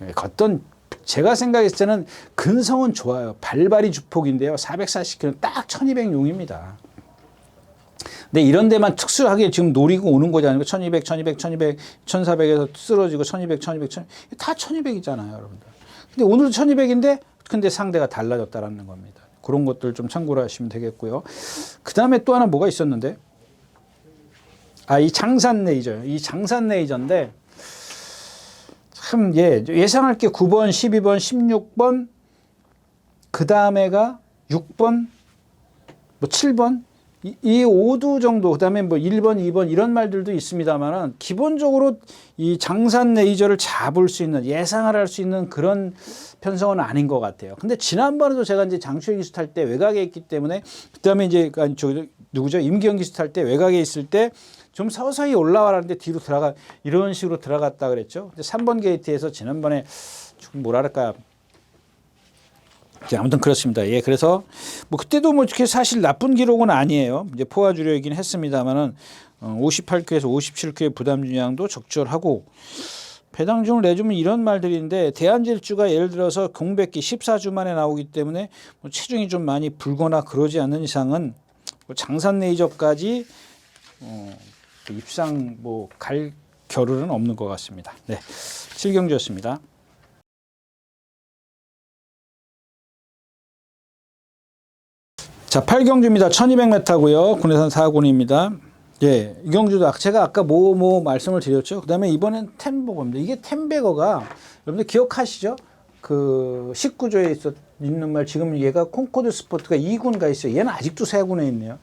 예. 어떤 제가 생각했을 때는 근성은 좋아요. 발발이 주폭인데요. 440kg 딱 1200용입니다. 근데 이런 데만 특수하게 지금 노리고 오는 거지 않습니까? 1200, 1200, 1200, 1400에서 쓰러지고 1200, 1200, 1200. 다 1200이잖아요, 여러분들. 근데 오늘도 1200인데 근데 상대가 달라졌다라는 겁니다. 그런 것들 좀 참고를 하시면 되겠고요. 그 다음에 또 하나 뭐가 있었는데, 이 장산 레이저요. 이 장산 레이저인데, 참, 예상할 게 9번, 12번, 16번, 그 다음에가 6번, 뭐 7번, 이 5두 정도, 그 다음에 뭐 1번, 2번 이런 말들도 있습니다만은 기본적으로 이 장산 레이저를 잡을 수 있는, 예상을 할 수 있는 그런 편성은 아닌 것 같아요. 근데 지난번에도 제가 이제 장추영 기수 탈 때 외곽에 있기 때문에, 그 다음에 이제, 누구죠? 임기영 기수 탈 때 외곽에 있을 때 좀 서서히 올라와라는데 뒤로 이런 식으로 들어갔다 그랬죠. 근데 3번 게이트에서 지난번에 좀 뭐랄까, 아무튼 그렇습니다. 예, 그래서 뭐 그때도 뭐 이렇게 사실 나쁜 기록은 아니에요. 이제 포화 주력이긴 했습니다만은 58kg에서 57kg 부담 중량도 적절하고, 배당중을 내주면 이런 말들인데, 대한질주가 예를 들어서 공백기 14주 만에 나오기 때문에 뭐 체중이 좀 많이 불거나 그러지 않는 이상은 뭐 장산 레이저까지 입상 뭐 갈 겨를은 없는 것 같습니다. 네, 7경주였습니다. 자, 8경주입니다. 1200m고요. 군내산 4군입니다. 예, 이 경주도 제가 아까 뭐 말씀을 드렸죠. 그 다음에 이번엔 템버거입니다. 이게 템버거가 여러분들 기억하시죠? 그 19조에 있는 말, 지금 얘가 콩코드 스포트가 2군 가 있어요. 얘는 아직도 3군에 있네요.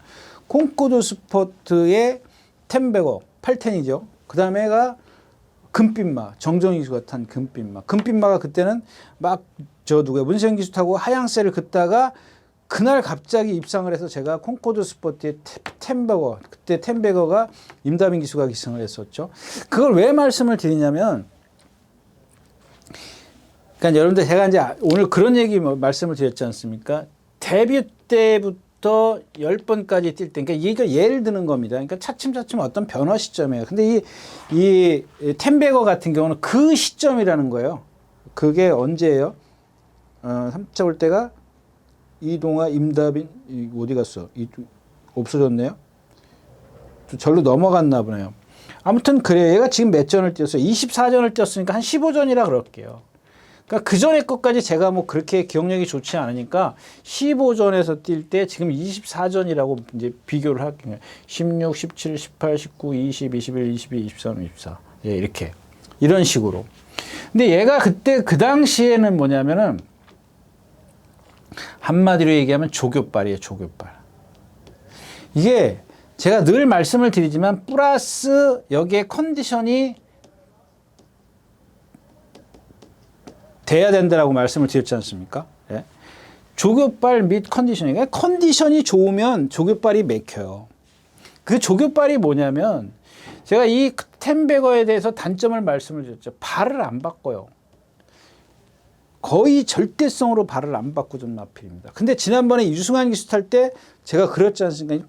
콩코드 스포트의 템버거 810이죠. 그 다음에가 금빛마, 정정희 기수가 탄 금빛마. 금빛마가 그때는 막 문세영 기수 타고 하향세를 긋다가 그날 갑자기 입상을 해서 제가 콩코드 스포트의 템버거, 그때 템버거가 임다빈 기수가 기승을 했었죠. 그걸 왜 말씀을 드리냐면, 그러니까 여러분들 제가 이제 오늘 그런 얘기 말씀을 드렸지 않습니까? 데뷔 때부터 10번까지 뛸 때, 그러니까 이게 예를 드는 겁니다. 그러니까 차츰차츰 어떤 변화 시점이에요. 근데 이 템버거 같은 경우는 그 시점이라는 거예요. 그게 언제예요? 3차 올 때가 이동아, 임다빈, 어디 갔어? 없어졌네요? 절로 넘어갔나 보네요. 아무튼 그래요. 얘가 지금 몇 전을 뛰었어요? 24전을 뛰었으니까 한 15전이라 그럴게요. 그러니까 그 전에 것까지 제가 뭐 그렇게 기억력이 좋지 않으니까 15전에서 뛸 때 지금 24전이라고 이제 비교를 할게요. 16, 17, 18, 19, 20, 21, 22, 23, 24. 예, 이렇게. 이런 식으로. 근데 얘가 그때 그 당시에는 뭐냐면은 한마디로 얘기하면 조교빨이에요, 조교빨. 이게 제가 늘 말씀을 드리지만 플러스 여기에 컨디션이 돼야 된다라고 말씀을 드렸지 않습니까? 예. 조교빨 및 컨디션이. 그러니까 컨디션이 좋으면 조교빨이 맥혀요. 그 조교빨이 뭐냐면, 제가 이 템버거에 대해서 단점을 말씀을 드렸죠. 발을 안 바꿔요. 거의 절대성으로 발을 안 바꾸던 마필입니다. 근데 지난번에 유승환 기수 탈 때 제가 그랬지 않습니까?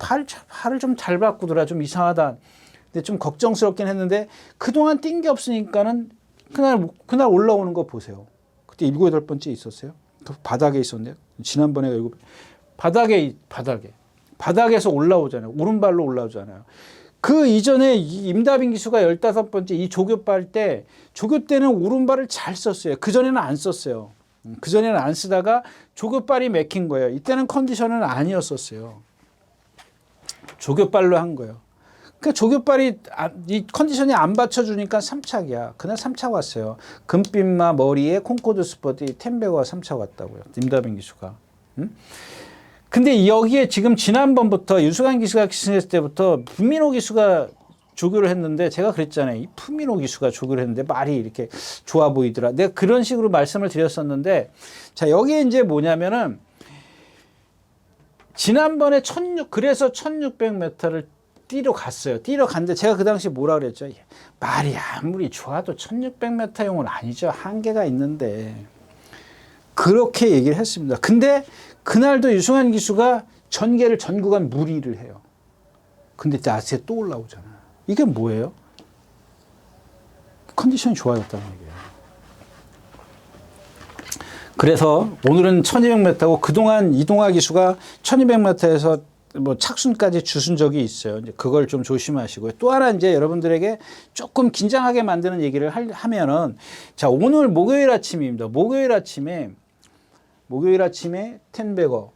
발을 좀 잘 바꾸더라. 좀 이상하다. 근데 좀 걱정스럽긴 했는데, 그동안 뛴 게 없으니까는 그날 올라오는 거 보세요. 그때 7, 8번째 있었어요. 그 바닥에 있었는데, 지난번에 바닥에서 올라오잖아요. 오른발로 올라오잖아요. 그 이전에 임다빈 기수가 15번째 이 조교빨 때, 조교 때는 오른발을 잘 썼어요. 그전에는 안 썼어요. 그전에는 안 쓰다가 조교빨이 맥힌 거예요. 이때는 컨디션은 아니었었어요. 조교빨로 한 거예요. 그러니까 조교빨이 이 컨디션이 안 받쳐주니까 3착이야. 그날 3착 왔어요. 금빛마 머리에 콩코드 스포트 템버거가 3착 왔다고요. 임다빈 기수가. 응? 근데 여기에 지금 지난번부터 유승환 기수가 기승했을 때부터 품민호 기수가 조교를 했는데, 제가 그랬잖아요. 이 품민호 기수가 조교를 했는데 말이 이렇게 좋아 보이더라. 내가 그런 식으로 말씀을 드렸었는데, 자, 여기에 이제 뭐냐면은, 지난번에 그래서 1600m를 뛰러 갔어요. 뛰러 갔는데 제가 그 당시 뭐라 그랬죠? 말이 아무리 좋아도 1600m용은 아니죠. 한계가 있는데. 그렇게 얘기를 했습니다. 근데 그날도 유승환 기수가 전개를 전 구간 무리를 해요. 근데 나스에 또 올라오잖아. 이게 뭐예요? 컨디션이 좋아졌다는 얘기예요. 그래서 오늘은 1200m고 그동안 이동화 기수가 1200m에서 뭐 착순까지 주순 적이 있어요. 이제 그걸 좀 조심하시고요. 또 하나 이제 여러분들에게 조금 긴장하게 만드는 얘기를 하면은 자, 오늘 목요일 아침입니다. 목요일 아침에 텐베거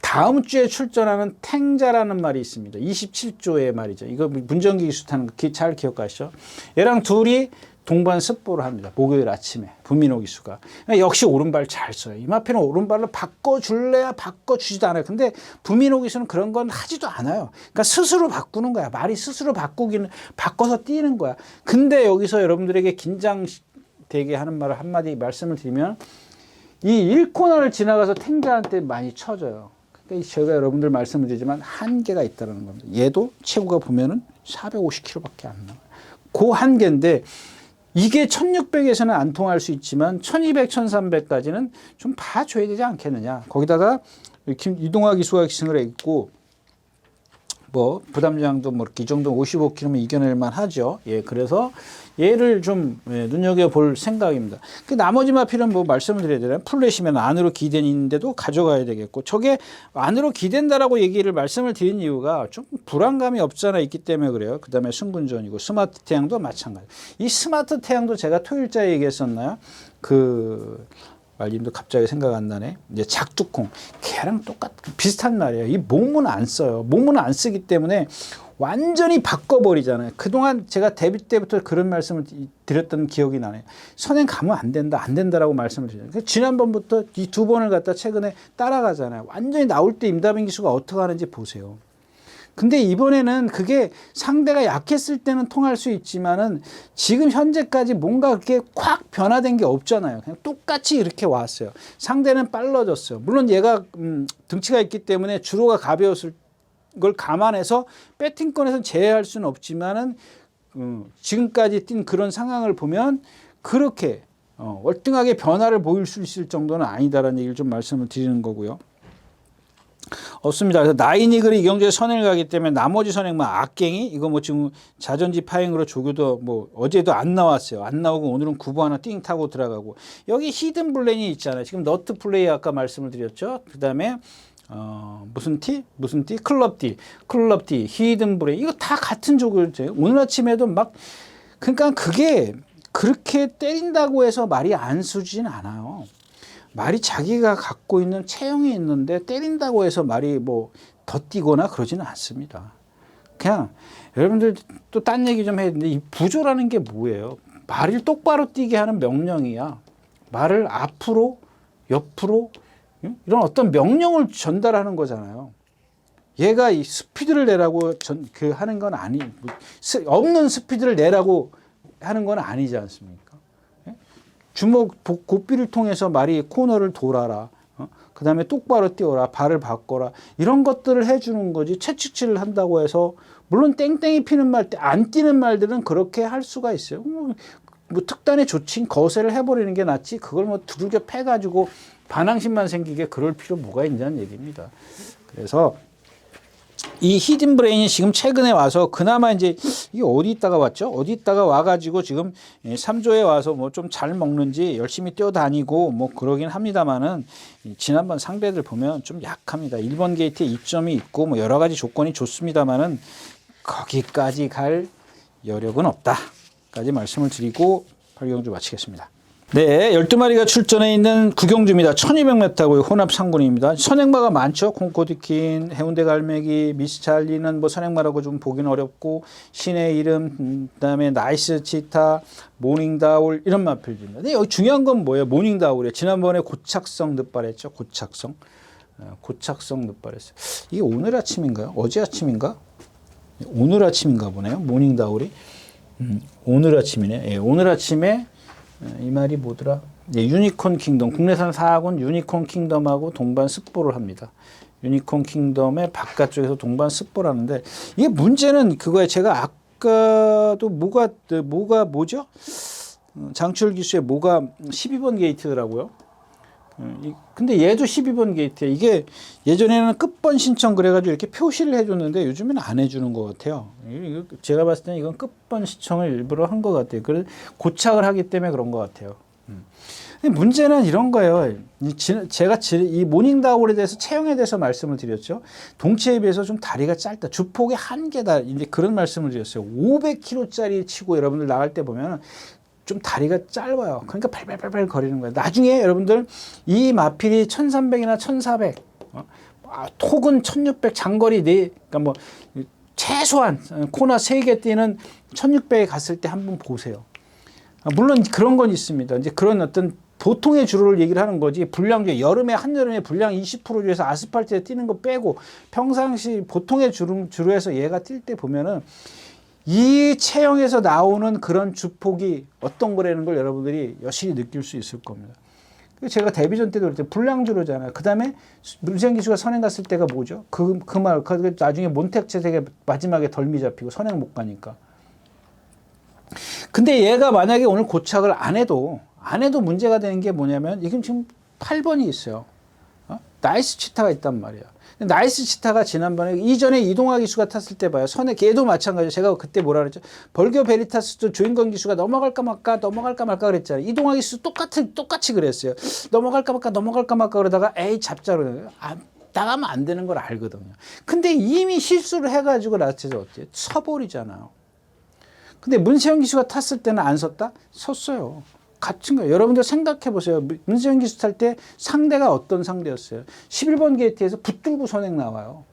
다음 주에 출전하는 탱자라는 말이 있습니다. 27조의 말이죠. 이거 문정기 기수 타는 거 잘 기억하시죠? 얘랑 둘이 동반 습보를 합니다. 목요일 아침에 부민호 기수가 역시 오른발 잘 써요. 이마페는 오른발로 바꿔줄래야 바꿔주지도 않아요. 근데 부민호 기수는 그런 건 하지도 않아요. 그러니까 스스로 바꾸는 거야. 말이 스스로 바꿔서 뛰는 거야. 근데 여기서 여러분들에게 긴장되게 하는 말을 한마디 말씀을 드리면 이 1코너를 지나가서 탱자한테 많이 쳐져요. 그러니까 제가 여러분들 말씀을 드리지만 한계가 있다는 겁니다. 얘도 최고가 보면은 450km밖에 안 나와요. 그 한계인데 이게 1600에서는 안 통할 수 있지만 1200, 1300까지는 좀 봐줘야 되지 않겠느냐. 거기다가 이동화 기수가 기승을 했고 뭐 부담량도 뭐 이 정도 55km면 이겨낼 만하죠. 예, 그래서 얘를 좀 눈여겨볼 생각입니다. 그 나머지 마필은 뭐 말씀을 드려야 되나요? 플랫이면 안으로 기댄인데도 가져가야 되겠고 저게 안으로 기댄다라고 얘기를 말씀을 드린 이유가 좀 불안감이 없잖아 있기 때문에 그래요. 그 다음에 승군전이고 스마트 태양도 마찬가지. 이 스마트 태양도 제가 토요일자에 얘기했었나요? 말님도 갑자기 생각 안 나네. 이제 작두콩 걔랑 비슷한 말이에요. 이 몸은 안 써요. 몸은 안 쓰기 때문에 완전히 바꿔버리잖아요. 그동안 제가 데뷔 때부터 그런 말씀을 드렸던 기억이 나네요. 선행 가면 안 된다라고 말씀을 드렸잖아요. 지난번부터 이 두 번을 갖다 최근에 따라가잖아요. 완전히 나올 때 임다빈 기수가 어떻게 하는지 보세요. 근데 이번에는 그게 상대가 약했을 때는 통할 수 있지만은 지금 현재까지 뭔가 그렇게 콱 변화된 게 없잖아요. 그냥 똑같이 이렇게 왔어요. 상대는 빨라졌어요. 물론 얘가 등치가 있기 때문에 주로가 가벼웠을 걸 감안해서 배팅권에서는 제외할 수는 없지만은 지금까지 뛴 그런 상황을 보면 그렇게 월등하게 변화를 보일 수 있을 정도는 아니다라는 얘기를 좀 말씀을 드리는 거고요. 없습니다. 그래서 나인이글이 이 경주에 선행을 가기 때문에 나머지 선행만 악갱이 이거 뭐 지금 자전지 파행으로 조교도 뭐 어제도 안 나왔어요. 안 나오고 오늘은 9부 하나 띵 타고 들어가고 여기 히든 블렌이 있잖아요. 지금 너트 플레이 아까 말씀을 드렸죠. 그 다음에 무슨 티? 클럽 티, 히든 블렌 이거 다 같은 조교죠. 오늘 아침에도 막 그러니까 그게 그렇게 때린다고 해서 말이 안 쓰진 않아요. 말이 자기가 갖고 있는 체형이 있는데 때린다고 해서 말이 뭐 더 뛰거나 그러지는 않습니다. 그냥 여러분들 또 딴 얘기 좀 해야 되는데 이 부조라는 게 뭐예요? 말을 똑바로 뛰게 하는 명령이야. 말을 앞으로, 옆으로 이런 어떤 명령을 전달하는 거잖아요. 얘가 이 스피드를 내라고 하는 건 없는 스피드를 내라고 하는 건 아니지 않습니까? 주먹 고삐를 통해서 말이 코너를 돌아라. 그 다음에 똑바로 뛰어라. 발을 바꿔라. 이런 것들을 해주는 거지. 채찍질을 한다고 해서 물론 땡땡이 피는 말, 안 뛰는 말들은 그렇게 할 수가 있어요. 뭐 특단의 조치인 거세를 해버리는 게 낫지. 그걸 뭐 두들겨 패가지고 반항심만 생기게 그럴 필요 뭐가 있냐는 얘기입니다. 그래서 이 히든 브레인이 지금 최근에 와서 그나마 이제 이게 어디 있다가 왔죠? 어디 있다가 와가지고 지금 3조에 와서 뭐 좀 잘 먹는지 열심히 뛰어다니고 뭐 그러긴 합니다만은 지난번 상대들 보면 좀 약합니다. 1번 게이트에 이점이 있고 뭐 여러 가지 조건이 좋습니다만은 거기까지 갈 여력은 없다까지 말씀을 드리고 8경주 마치겠습니다. 네, 12마리가 출전해 있는 구경주입니다. 1200m고요. 혼합 상군입니다. 선행마가 많죠. 콩코드킨, 해운대 갈매기, 미스찰리는 뭐 선행마라고 좀 보기는 어렵고 신의 이름, 그다음에 나이스 치타, 모닝다울 이런 마필입니다. 근데 여기 중요한 건 뭐예요? 모닝다울이에요. 지난번에 고착성 늑발했죠. 고착성 늑발했어요. 이게 오늘 아침인가요? 어제 아침인가? 오늘 아침인가 보네요. 모닝다울이 오늘 아침이네. 예, 오늘 아침에 이 말이 뭐더라? 네, 유니콘 킹덤, 국내산 4학원 유니콘 킹덤하고 동반 습보를 합니다. 유니콘 킹덤의 바깥쪽에서 동반 습보를 하는데, 이게 문제는 그거에 제가 아까도 뭐죠? 장출 기수에 뭐가 12번 게이트더라고요. 근데 얘도 12번 게이트야. 이게 예전에는 끝번 신청 그래가지고 이렇게 표시를 해줬는데 요즘에는 안 해주는 것 같아요. 제가 봤을 때는 이건 끝번 신청을 일부러 한 것 같아요. 그래서 고착을 하기 때문에 그런 것 같아요. 문제는 이런 거예요. 제가 이 모닝다운에 대해서 체형에 대해서 말씀을 드렸죠. 동체에 비해서 좀 다리가 짧다. 주폭이 한계다. 이제 그런 말씀을 드렸어요. 500kg짜리 치고 여러분들 나갈 때 보면 좀 다리가 짧아요. 그러니까 팔팔팔팔 거리는 거예요. 나중에 여러분들 이 마필이 1300이나 1400, 톡은 1600 장거리 그러니까 뭐 최소한 코나 3개 뛰는 1600에 갔을 때 한번 보세요. 물론 그런 건 있습니다. 이제 그런 어떤 보통의 주로를 얘기를 하는 거지. 불량주 한여름에 불량 20% 중에서 아스팔트에 뛰는 거 빼고 평상시 보통의 주로에서 얘가 뛸 때 보면은 이 체형에서 나오는 그런 주폭이 어떤 거라는 걸 여러분들이 여실히 느낄 수 있을 겁니다. 제가 데뷔전 때도 그랬죠. 불량주로잖아요. 그 다음에 문세영 기수가 선행 갔을 때가 뭐죠? 나중에 몬택체색에 마지막에 덜미 잡히고 선행 못 가니까. 근데 얘가 만약에 오늘 고착을 안 해도 문제가 되는 게 뭐냐면, 이게 지금 8번이 있어요. 나이스 치타가 있단 말이야. 나이스 치타가 지난번에 이전에 이동화 기수가 탔을 때 봐요. 걔도 마찬가지예요. 제가 그때 뭐라 그랬죠? 벌교 베리타스도 조인건 기수가 넘어갈까 말까 그랬잖아요. 이동화 기수 똑같이 그랬어요. 넘어갈까 말까 그러다가 에이 잡자로 나가면 안 되는 걸 알거든요. 근데 이미 실수를 해가지고 라스트에서 어때요? 쳐버리잖아요. 근데 문세영 기수가 탔을 때는 안 섰다? 섰어요. 같은 거예요. 여러분들 생각해 보세요. 문세영 기수 탈 때 상대가 어떤 상대였어요? 11번 게이트에서 붙들고 선행 나와요.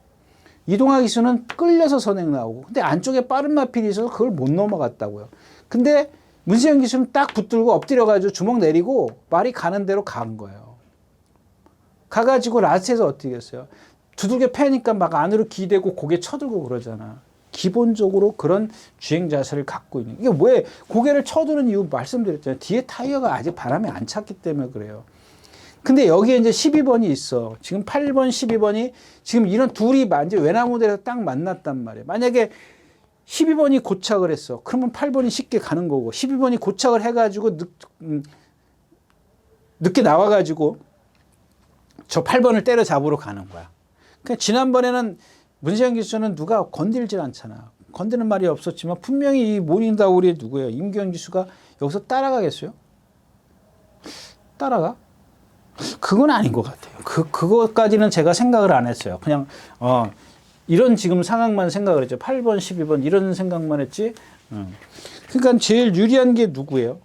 이동화 기수는 끌려서 선행 나오고, 근데 안쪽에 빠른 마필이 있어서 그걸 못 넘어갔다고요. 근데 문세영 기수는 딱 붙들고 엎드려가지고 주먹 내리고 말이 가는 대로 간 거예요. 가가지고 라스트에서 어떻게 했어요? 두들겨 패니까 막 안으로 기대고 고개 쳐들고 그러잖아. 기본적으로 그런 주행 자세를 갖고 있는. 이게 왜 고개를 쳐드는 이유 말씀드렸잖아요. 뒤에 타이어가 아직 바람에 안 찼기 때문에 그래요. 근데 여기에 이제 12번이 있어. 지금 8번, 12번이 지금 이런 둘이 이제 외나무들에서 딱 만났단 말이에요. 만약에 12번이 고착을 했어. 그러면 8번이 쉽게 가는 거고, 12번이 고착을 해가지고 늦게 나와가지고 저 8번을 때려잡으러 가는 거야. 그러니까 지난번에는 문세영 기수는 누가 건들질 않잖아. 건드는 말이 없었지만 분명히 이 모닝다우리의 누구예요? 임규현 기수가 여기서 따라가겠어요? 따라가? 그건 아닌 것 같아요. 그것까지는 제가 생각을 안 했어요. 그냥 이런 지금 상황만 생각을 했죠. 8번, 12번 이런 생각만 했지. 그러니까 제일 유리한 게 누구예요?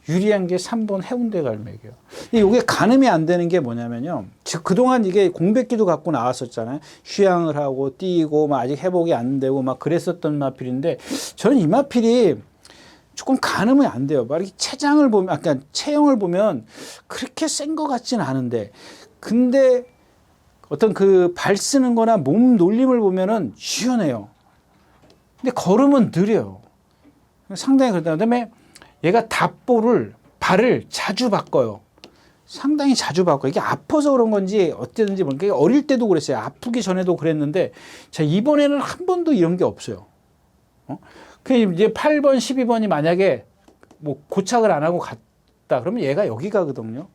유리한 게 3번 해운대 갈매기예요. 이게 가늠이 안 되는 게 뭐냐면요. 그동안 이게 공백기도 갖고 나왔었잖아요. 휴양을 하고 뛰고 막 아직 회복이 안 되고 막 그랬었던 마필인데, 저는 이 마필이 조금 가늠이 안 돼요. 막 이렇게 체장을 보면, 아까 체형을 보면 그렇게 센 것 같지는 않은데, 근데 어떤 그 발 쓰는 거나 몸 놀림을 보면은 유연해요. 근데 걸음은 느려요. 상당히 그렇다. 그다음에 얘가 발을 자주 바꿔요. 상당히 자주 바꿔요. 이게 아파서 그런 건지 어쨌든지 모르겠어요. 어릴 때도 그랬어요. 아프기 전에도 그랬는데, 자, 이번에는 한 번도 이런 게 없어요. 그 이제 8번, 12번이 만약에 뭐 고착을 안 하고 갔다 그러면 얘가 여기 가거든요.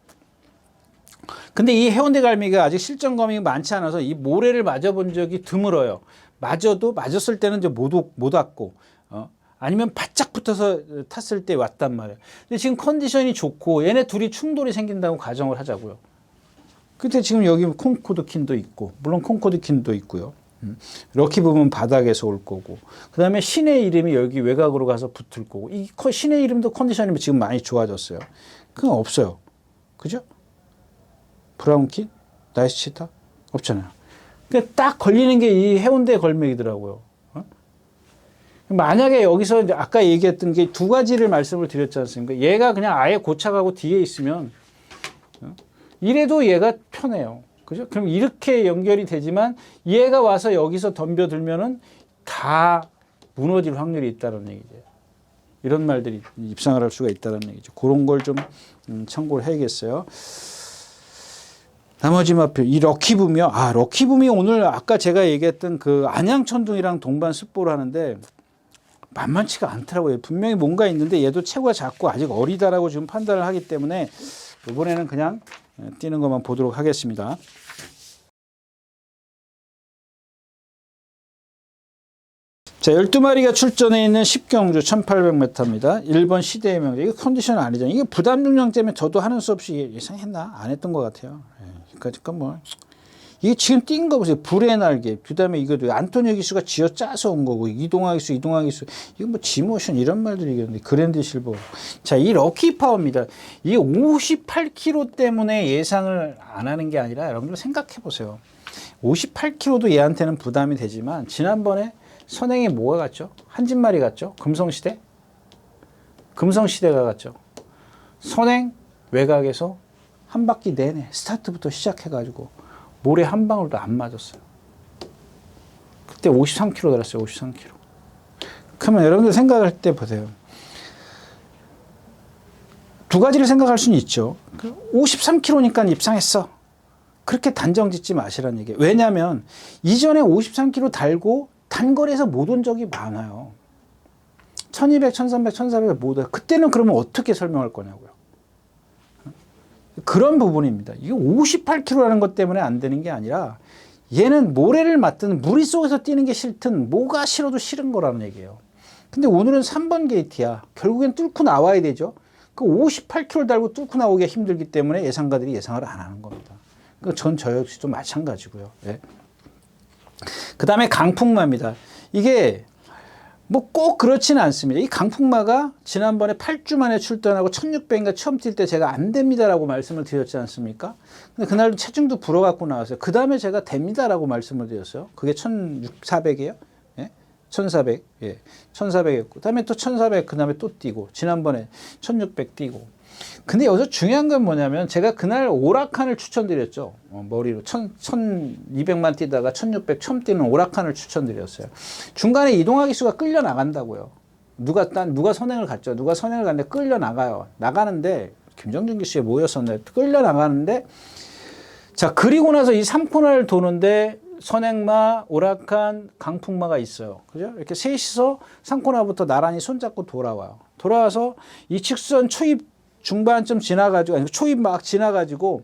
근데 이 해운대 갈매기가 아직 실전검이 많지 않아서 이 모래를 맞아본 적이 드물어요. 맞았을 때는 이제 못 왔고, 아니면 바짝 붙어서 탔을 때 왔단 말이에요. 근데 지금 컨디션이 좋고 얘네 둘이 충돌이 생긴다고 가정을 하자고요. 근데 지금 여기 콩코드킨도 있고, 물론 콩코드킨도 있고요. 럭키 부분 바닥에서 올 거고, 그 다음에 신의 이름이 여기 외곽으로 가서 붙을 거고, 이 신의 이름도 컨디션이 지금 많이 좋아졌어요. 그건 없어요. 그죠? 브라운킨? 나이스 치타? 없잖아요. 그러니까 딱 걸리는 게 이 해운대 걸맥이더라고요. 만약에 여기서 이제 아까 얘기했던 게 두 가지를 말씀을 드렸지 않습니까? 얘가 그냥 아예 고착하고 뒤에 있으면 이래도 얘가 편해요. 그죠? 그럼 이렇게 연결이 되지만 얘가 와서 여기서 덤벼들면은 다 무너질 확률이 있다는 얘기죠. 이런 말들이 입상을 할 수가 있다는 얘기죠. 그런 걸 좀 참고를 해야겠어요. 나머지 마필 이 럭키붐이요. 럭키붐이 오늘 아까 제가 얘기했던 그 안양천둥이랑 동반 습보를 하는데 만만치가 않더라고요. 분명히 뭔가 있는데 얘도 체구가 작고 아직 어리다라고 지금 판단을 하기 때문에 이번에는 그냥 뛰는 것만 보도록 하겠습니다. 자, 12마리가 출전해 있는 10경주 1800m입니다. 1번 시대의 명제. 이거 컨디션 아니잖아요. 이게 부담 중량 때문에 저도 하는 수 없이 예상했나? 안 했던 것 같아요. 그러니까 뭐 이게 지금 뛴 거 보세요. 불의 날개. 그다음에 이것도 안토니오 기수가 쥐어 짜서 온 거고 이동화 기수. 이거 뭐 지모션 이런 말들이 있는데 그랜드 실버. 자, 이 럭키 파워입니다. 이 58kg 때문에 예상을 안 하는 게 아니라 여러분들 생각해 보세요. 58kg도 얘한테는 부담이 되지만 지난번에 선행이 뭐가 갔죠? 한진말이 갔죠? 금성시대? 금성시대가 갔죠. 선행 외곽에서 한 바퀴 내내 스타트부터 시작해가지고 모래 한 방울도 안 맞았어요. 그때 53kg 달았어요. 53kg. 그러면 여러분들 생각할 때 보세요. 두 가지를 생각할 수는 있죠. 53kg니까 입상했어. 그렇게 단정 짓지 마시라는 얘기예요. 왜냐하면 이전에 53kg 달고 단거리에서 못 온 적이 많아요. 1200, 1300, 1400 못 와요. 그때는 그러면 어떻게 설명할 거냐고요. 그런 부분입니다. 이게 58kg라는 것 때문에 안 되는 게 아니라 얘는 모래를 맞든 무리 속에서 뛰는 게 싫든 뭐가 싫어도 싫은 거라는 얘기예요. 근데 오늘은 3번 게이트야. 결국엔 뚫고 나와야 되죠. 그 58kg 달고 뚫고 나오기가 힘들기 때문에 예상가들이 예상을 안 하는 겁니다. 저 역시도 마찬가지고요. 예. 그 다음에 강풍마입니다. 이게 뭐 꼭 그렇지는 않습니다. 이 강풍마가 지난번에 8주 만에 출전하고 1600인가 처음 뛸 때 제가 안 됩니다라고 말씀을 드렸지 않습니까? 근데 그날도 체중도 불어갖고 나왔어요. 그 다음에 제가 됩니다라고 말씀을 드렸어요. 그게 1400이에요. 예? 1400. 예. 1400이었고. 그 다음에 또 1400, 그 다음에 또 뛰고. 지난번에 1600 뛰고. 근데 여기서 중요한 건 뭐냐면 제가 그날 오라칸을 추천드렸죠. 머리로 1200만 뛰다가 1600 처음 뛰는 오라칸을 추천드렸어요. 중간에 이동화 기수가 끌려 나간다고요. 누가 선행을 갔죠. 누가 선행을 갔는데 끌려 나가요. 나가는데 김정준 기수에 모였었는데 끌려 나가는데 자, 그리고 나서 이 3코너를 도는데 선행마, 오라칸, 강풍마가 있어요. 그죠? 이렇게 셋이서 3코너부터 나란히 손잡고 돌아와요. 돌아와서 이 직선 초입 중반쯤 지나가지고, 초입 막 지나가지고,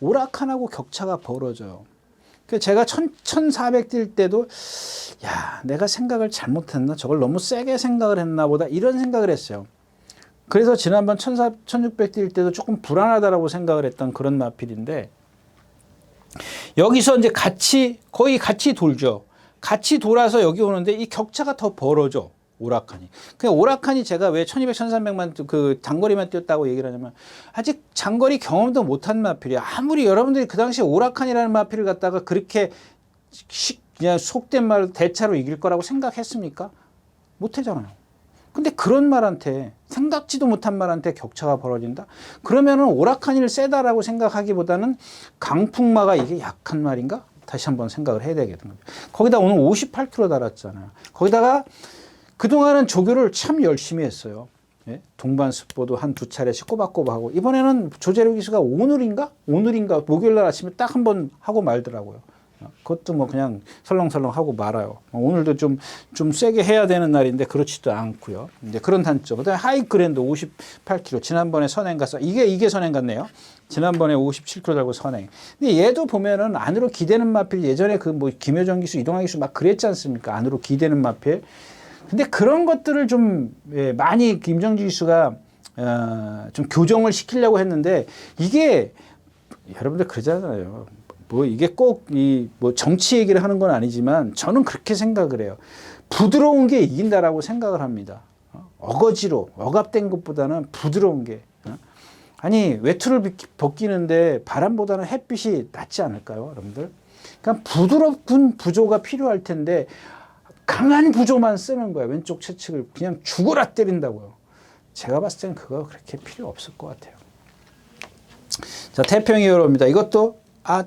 오라칸하고 격차가 벌어져요. 그래서 제가 1400 뛸 때도, 야, 내가 생각을 잘못했나? 저걸 너무 세게 생각을 했나 보다. 이런 생각을 했어요. 그래서 지난번 1600 뛸 때도 조금 불안하다라고 생각을 했던 그런 마필인데, 여기서 이제 거의 같이 돌죠. 같이 돌아서 여기 오는데 이 격차가 더 벌어져. 오라칸이. 그냥 오라칸이 제가 왜 1200, 1300만 그 장거리만 뛰었다고 얘기를 하냐면 아직 장거리 경험도 못한 마필이야. 아무리 여러분들이 그 당시에 오라칸이라는 마필을 갖다가 그렇게 그냥 속된 말로 대차로 이길 거라고 생각했습니까? 못하잖아요. 근데 그런 말한테 생각지도 못한 말한테 격차가 벌어진다? 그러면은 오라칸이를 세다라고 생각하기보다는 강풍마가 이게 약한 말인가? 다시 한번 생각을 해야 되겠는 거죠. 거기다 오늘 58kg 달았잖아요. 거기다가 그동안은 조교를 참 열심히 했어요. 예? 동반 습보도 한 2차례씩 꼬박꼬박 하고 이번에는 조재료 기수가 오늘인가 목요일날 아침에 딱 한 번 하고 말더라고요. 그것도 뭐 그냥 설렁설렁 하고 말아요. 오늘도 좀 세게 해야 되는 날인데 그렇지도 않고요. 이제 그런 단점. 그다음에 하이그랜드 58kg 지난번에 선행 갔어. 이게 선행 같네요. 지난번에 57kg 달고 선행. 근데 얘도 보면은 안으로 기대는 마필 예전에 그 뭐 김효정 기수, 이동환 기수 막 그랬지 않습니까? 안으로 기대는 마필. 근데 그런 것들을 좀 많이 김정주 기수가 좀 교정을 시키려고 했는데 이게 여러분들 그러잖아요. 뭐 이게 꼭 뭐 정치 얘기를 하는 건 아니지만 저는 그렇게 생각을 해요. 부드러운 게 이긴다라고 생각을 합니다. 어거지로 억압된 것보다는 부드러운 게. 아니 외투를 벗기는데 바람보다는 햇빛이 낫지 않을까요, 여러분들? 그러니까 부드럽군 부조가 필요할 텐데. 강한 구조만 쓰는 거야. 왼쪽 채측을 그냥 죽어라 때린다고요. 제가 봤을 때는 그거 그렇게 필요 없을 것 같아요. 자, 태평이 여로입니다. 이것도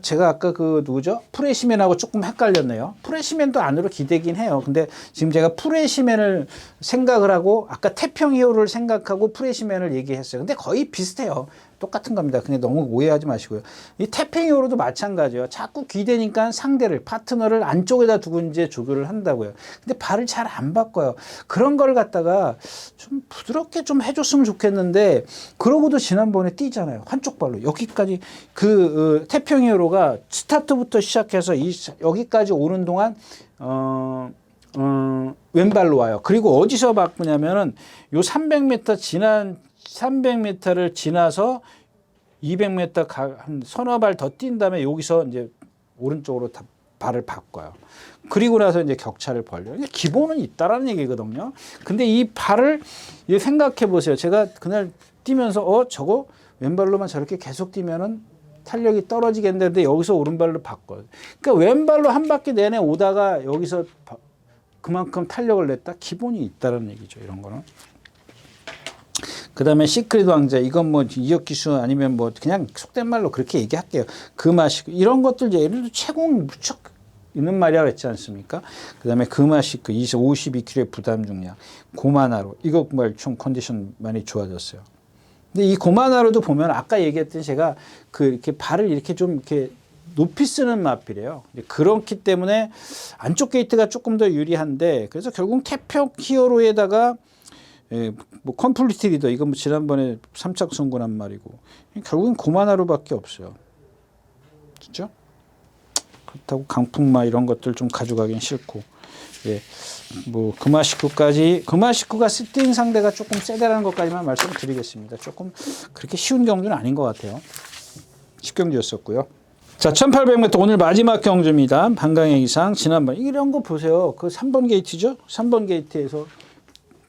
제가 아까 그 누구죠? 프레시맨하고 조금 헷갈렸네요. 프레시맨도 안으로 기대긴 해요. 근데 지금 제가 프레시맨을 생각을 하고 아까 태평히어로를 생각하고 프레시맨을 얘기했어요. 근데 거의 비슷해요. 똑같은 겁니다. 근데 너무 오해하지 마시고요. 이 태평히어로도 마찬가지예요. 자꾸 기대니까 상대를 파트너를 안쪽에다 두고 이제 조교를 한다고요. 근데 발을 잘 안 바꿔요. 그런 걸 갖다가 좀 부드럽게 좀 해줬으면 좋겠는데 그러고도 지난번에 뛰잖아요. 한쪽 발로 여기까지 그 태평히어로가 스타트부터 시작해서 여기까지 오는 동안 왼발로 와요. 그리고 어디서 바꾸냐면은 요 300m를 지나서 200m 한 서너 발 더 뛴 다음에 여기서 이제 오른쪽으로 발을 바꿔요. 그리고 나서 이제 격차를 벌려요. 기본은 있다라는 얘기거든요. 근데 이 발을 생각해 보세요. 제가 그날 뛰면서 저거 왼발로만 저렇게 계속 뛰면은 탄력이 떨어지겠는데 여기서 오른발로 바꿔요. 그러니까 왼발로 한 바퀴 내내 오다가 여기서 그만큼 탄력을 냈다. 기본이 있다라는 얘기죠. 이런 거는. 그 다음에 시크릿 왕자, 이건 뭐 이역기수 아니면 뭐 그냥 속된 말로 그렇게 얘기할게요. 그 맛이, 이런 것들 예를 들어 채공 무척 있는 말이라고 했지 않습니까? 그 다음에 그 맛이 52kg의 부담 중량, 고만하로, 이거 좀 컨디션 많이 좋아졌어요. 근데 이 고만하로도 보면 아까 얘기했듯이 제가 이렇게 발을 이렇게 좀 이렇게 높이 쓰는 마필이에요. 그렇기 때문에 안쪽 게이트가 조금 더 유리한데 그래서 결국 태평히어로에다가 뭐 컴플리트 리더 이건 뭐 지난번에 3착 승군한 말이고 결국엔 고만하루밖에 없어요. 그렇죠? 그렇다고 강풍마 이런 것들 좀 가져가긴 싫고 뭐 금화식구가 스팅 상대가 조금 세다라는 것까지만 말씀드리겠습니다. 조금 그렇게 쉬운 경주는 아닌 것 같아요. 10경주였었고요. 자, 1800m 오늘 마지막 경주입니다. 반강의 이상 지난번 이런 거 보세요. 그 3번 게이트죠? 3번 게이트에서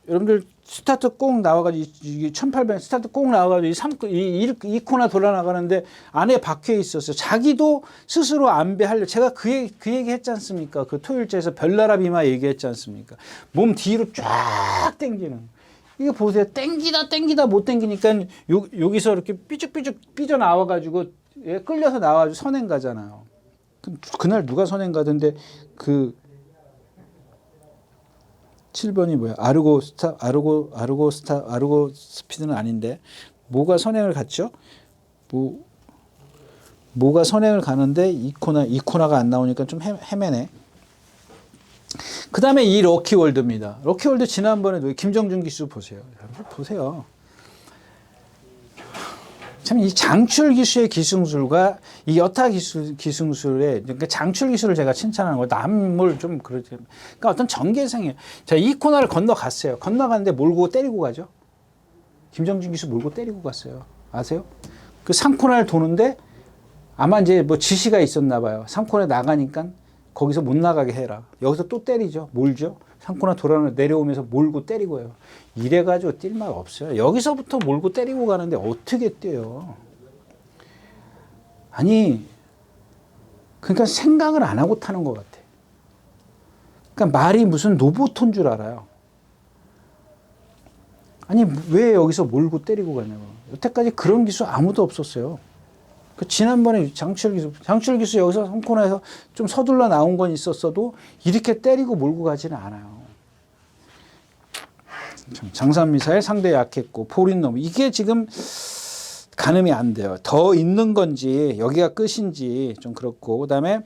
여러분들 스타트 꼭 나와가지고 1800 스타트 꼭 나와가지고 이 코너 돌아 나가는데 안에 박혀 있었어요. 자기도 스스로 안배하려. 제가 그 얘기 했지 않습니까? 그 토요일째에서 별나라 비마 얘기했지 않습니까? 몸 뒤로 쫙 당기는. 이거 보세요. 당기다 못 당기니까 여기서 이렇게 삐죽삐죽 삐져 나와가지고 끌려서 나와가지고 선행 가잖아요. 그날 누가 선행 가던데 7번이 뭐야? 아르고 스피드는 아닌데 뭐가 선행을 갔죠? 뭐가 선행을 가는데 이 코너가 안 나오니까 좀 헤매네. 그 다음에 이 럭키월드입니다. 럭키월드 지난번에도 김정준 기수 보세요. 참 이 장출 기수의 기승술과 이 여타 기승술의 그러니까 장출 기술을 제가 칭찬하는 거 남을 좀 그러지. 그러니까 어떤 전개성이에요. 자, 이 코너를 건너갔어요. 건너가는데 몰고 때리고 가죠. 김정준 기수 몰고 때리고 갔어요. 아세요? 그 3코너를 도는데 아마 이제 뭐 지시가 있었나 봐요. 3코너 나가니까 거기서 못 나가게 해라. 여기서 또 때리죠. 몰죠. 3코너 돌아 내려오면서 몰고 때리고요. 이래가지고 뛸 말 없어요. 여기서부터 몰고 때리고 가는데 어떻게 뛰어요? 아니, 그러니까 생각을 안 하고 타는 것 같아. 그러니까 말이 무슨 로봇인 줄 알아요. 아니, 왜 여기서 몰고 때리고 가냐고. 여태까지 그런 기수 아무도 없었어요. 그 지난번에 장출 기수 여기서 3코너에서 좀 서둘러 나온 건 있었어도 이렇게 때리고 몰고 가지는 않아요. 장산미사일 상대 약했고 포린놈 이게 지금 가늠이 안 돼요. 더 있는 건지 여기가 끝인지 좀 그렇고 그다음에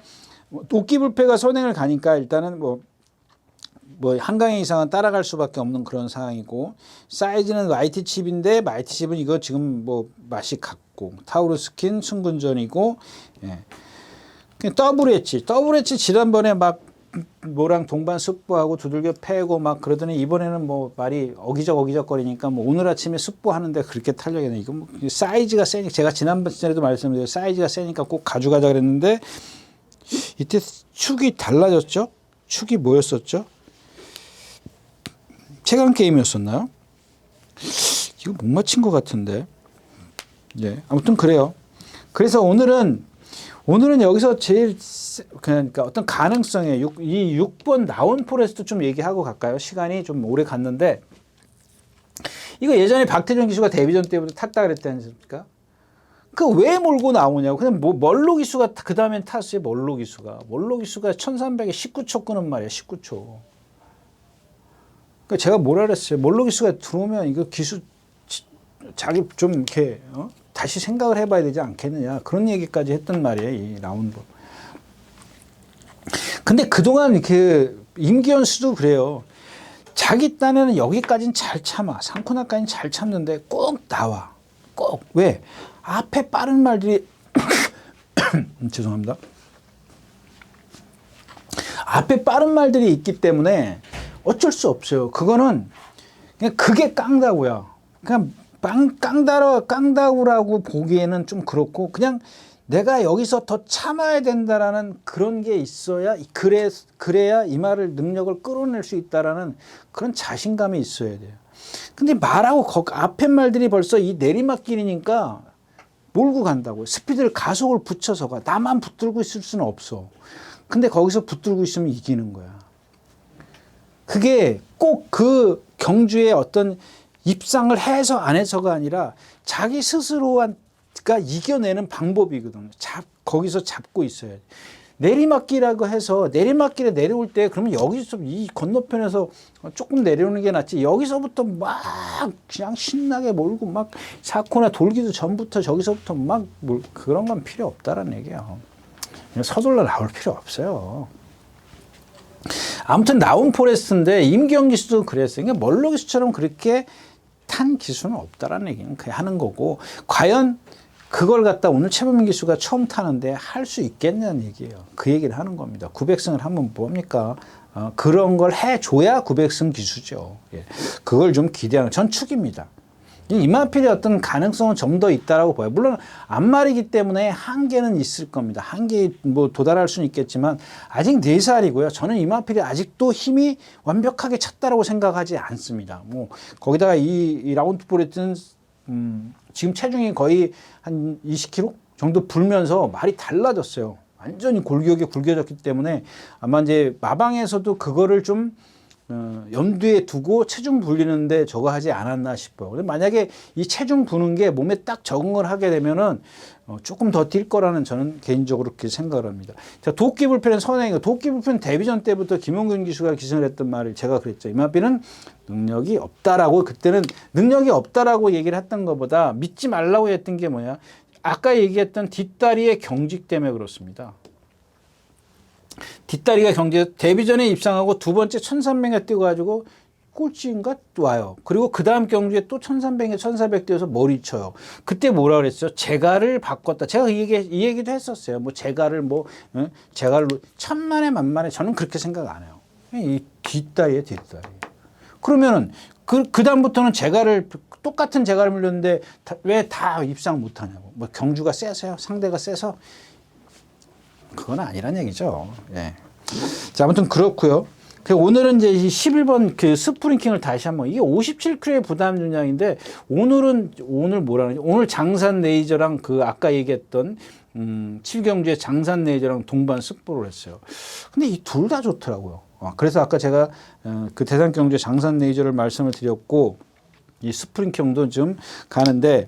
도끼불패가 선행을 가니까 일단은 뭐 한강의 이상은 따라갈 수밖에 없는 그런 상황이고 사이즈는 YT칩인데 YT칩은 이거 지금 뭐 맛이 같고 타우루스킨 승군전이고 더블 엣지 지난번에 막 뭐랑 동반 숙부하고 두들겨 패고 막 그러더니 이번에는 뭐 말이 어기적거리니까 뭐 오늘 아침에 숙부하는데 그렇게 탄력이 나. 이거 뭐 사이즈가 세니까 제가 지난번에도 말씀드렸는데 사이즈가 세니까 꼭 가져가자 그랬는데 이때 축이 달라졌죠? 축이 뭐였었죠? 최강 게임이었었나요? 이거 못 맞힌 것 같은데. 아무튼 그래요. 그래서 오늘은 여기서 제일 그러니까 어떤 가능성에 이 6번 나온 포레스트 좀 얘기하고 갈까요? 시간이 좀 오래 갔는데 이거 예전에 박태준 기수가 데뷔전 때부터 탔다 그랬지 않습니까? 그 왜 몰고 나오냐고. 그냥 뭐 멀로 기수가 그 다음엔 타수에 멀로 기수가 1300에 19초 끄는 말이야. 19초. 그러니까 제가 뭐라 그랬어요. 멀로 기수가 들어오면 이거 기수 자기 좀 이렇게 다시 생각을 해봐야 되지 않겠느냐. 그런 얘기까지 했단 말이에요. 이 라운드. 근데 그동안 그 임기현 수도 그래요. 자기 딴에는 여기까지는 잘 참아. 상코나까지는 잘 참는데 꼭 나와. 꼭. 왜? 앞에 빠른 말들이 죄송합니다. 앞에 빠른 말들이 있기 때문에 어쩔 수 없어요. 그거는 그냥 그게 깡다구야. 그냥 깡다구라고 보기에는 좀 그렇고 그냥 내가 여기서 더 참아야 된다라는 그런 게 있어야 그래야 이 말을 능력을 끌어낼 수 있다라는 그런 자신감이 있어야 돼요. 근데 말하고 앞에 말들이 벌써 이 내리막길이니까 몰고 간다고요. 스피드를 가속을 붙여서 가. 나만 붙들고 있을 수는 없어. 근데 거기서 붙들고 있으면 이기는 거야. 그게 꼭 그 경주의 어떤 입상을 해서 안 해서가 아니라 자기 스스로가 이겨내는 방법이거든요. 거기서 잡고 있어야 돼. 내리막길이라고 해서 내리막길에 내려올 때 그러면 여기서 이 건너편에서 조금 내려오는 게 낫지. 여기서부터 막 그냥 신나게 몰고 막 사코나 돌기도 전부터 저기서부터 막 그런 건 필요 없다라는 얘기예요. 서둘러 나올 필요 없어요. 아무튼 나온 포레스트인데 임기현 기수도 그랬어요. 그러니까 멀로 기수처럼 그렇게 탄 기수는 없다라는 얘기는 그냥 하는 거고 과연 그걸 갖다 오늘 최범민 기수가 처음 타는데 할 수 있겠냐는 얘기예요. 그 얘기를 하는 겁니다. 900승을 하면 뭡니까? 그런 걸 해줘야 900승 기수죠. 예. 그걸 좀 기대하는 전 축입니다. 이마필의 어떤 가능성은 좀 더 있다라고 봐요. 물론 안말이기 때문에 한계는 있을 겁니다. 한계에 뭐 도달할 수는 있겠지만 아직 4살이고요. 저는 이마필이 아직도 힘이 완벽하게 찼다라고 생각하지 않습니다. 뭐 거기다가 이 라운드 포레트는 지금 체중이 거의 한 20kg 정도 불면서 말이 달라졌어요. 완전히 골격이 굵어졌기 때문에 아마 이제 마방에서도 그거를 좀 염두에 두고 체중 불리는데 저거 하지 않았나 싶어요. 근데 만약에 이 체중 부는 게 몸에 딱 적응을 하게 되면은 조금 더 뛸 거라는 저는 개인적으로 그렇게 생각을 합니다. 자, 도끼불펜은 선행이고 도끼불펜 데뷔전 때부터 김용균 기수가 기승을 했던 말을 제가 그랬죠. 이마비는 능력이 없다라고 그때는 능력이 없다라고 얘기를 했던 것보다 믿지 말라고 했던 게 뭐냐. 아까 얘기했던 뒷다리의 경직 때문에 그렇습니다. 뒷다리가 데뷔전에 입상하고 두 번째 1300에 뛰어가지고 꼴찌인가 와요. 그리고 그 다음 경주에 또 1300에 1400 뛰어서 머리 쳐요. 그때 뭐라 그랬어요? 재갈을 바꿨다. 제가 이 얘기도 했었어요. 뭐 재갈을 재갈로 천만에 만만에 저는 그렇게 생각 안 해요. 이 뒷다리에 뒷다리. 그러면은 그 다음부터는 똑같은 재갈을 물렸는데 왜 다 입상 못하냐고. 뭐 경주가 세서요? 상대가 세서? 그건 아니란 얘기죠. 예. 자, 아무튼 그렇고요. 오늘은 이제 11번 그 스프링킹을 다시 한번 이게 57kg의 부담 중량인데 오늘 뭐라는지 오늘 장산 레이저랑 그 아까 얘기했던 7경주의 장산 레이저랑 동반 스포를 했어요. 근데 이 둘 다 좋더라고요. 그래서 아까 제가 그 대산 경주의 장산 레이저를 말씀을 드렸고 이 스프링킹도 좀 가는데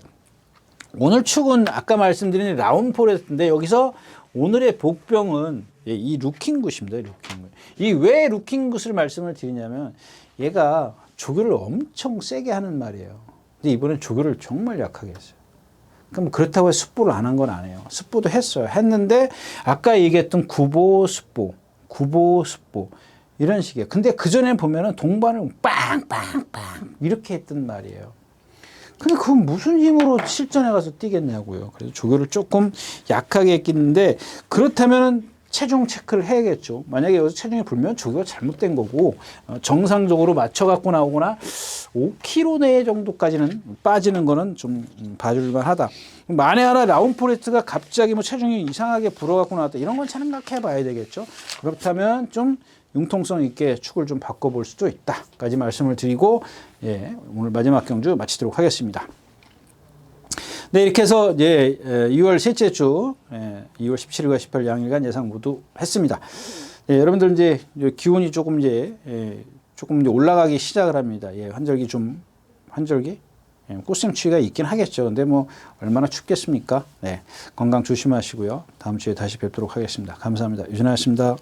오늘 축은 아까 말씀드린 라운 포레스트인데 여기서 오늘의 복병은 이 루킹굿입니다. 루킹굿. 이 왜 루킹굿을 말씀을 드리냐면 얘가 조교를 엄청 세게 하는 말이에요. 근데 이번엔 조교를 정말 약하게 했어요. 그럼 그렇다고 해서 습보를 안 한 건 아니에요. 습보도 했어요. 했는데 아까 얘기했던 구보 습보 이런 식이에요. 근데 그전에 보면은 동반을 빵빵빵 이렇게 했던 말이에요. 근데 그건 무슨 힘으로 실전에 가서 뛰겠냐고요. 그래서 조교를 조금 약하게 했겠는데 그렇다면 체중 체크를 해야겠죠. 만약에 여기서 체중이 불면 조교가 잘못된 거고 정상적으로 맞춰 갖고 나오거나 5kg 내 정도까지는 빠지는 거는 좀 봐줄만 하다. 만에 하나 라운 포레스트가 갑자기 뭐 체중이 이상하게 불어갖고 나왔다. 이런 건 생각해 봐야 되겠죠. 그렇다면 좀 융통성 있게 축을 좀 바꿔볼 수도 있다까지 말씀을 드리고 예, 오늘 마지막 경주 마치도록 하겠습니다. 네, 이렇게 해서 이제 2월 셋째 주 2월 17일과 18일 양일간 예상 모두 했습니다. 예, 여러분들 이제 기온이 조금 이제 올라가기 시작을 합니다. 예, 환절기 예, 꽃샘추위가 있긴 하겠죠. 근데 뭐 얼마나 춥겠습니까? 네, 건강 조심하시고요. 다음 주에 다시 뵙도록 하겠습니다. 감사합니다. 유진아였습니다.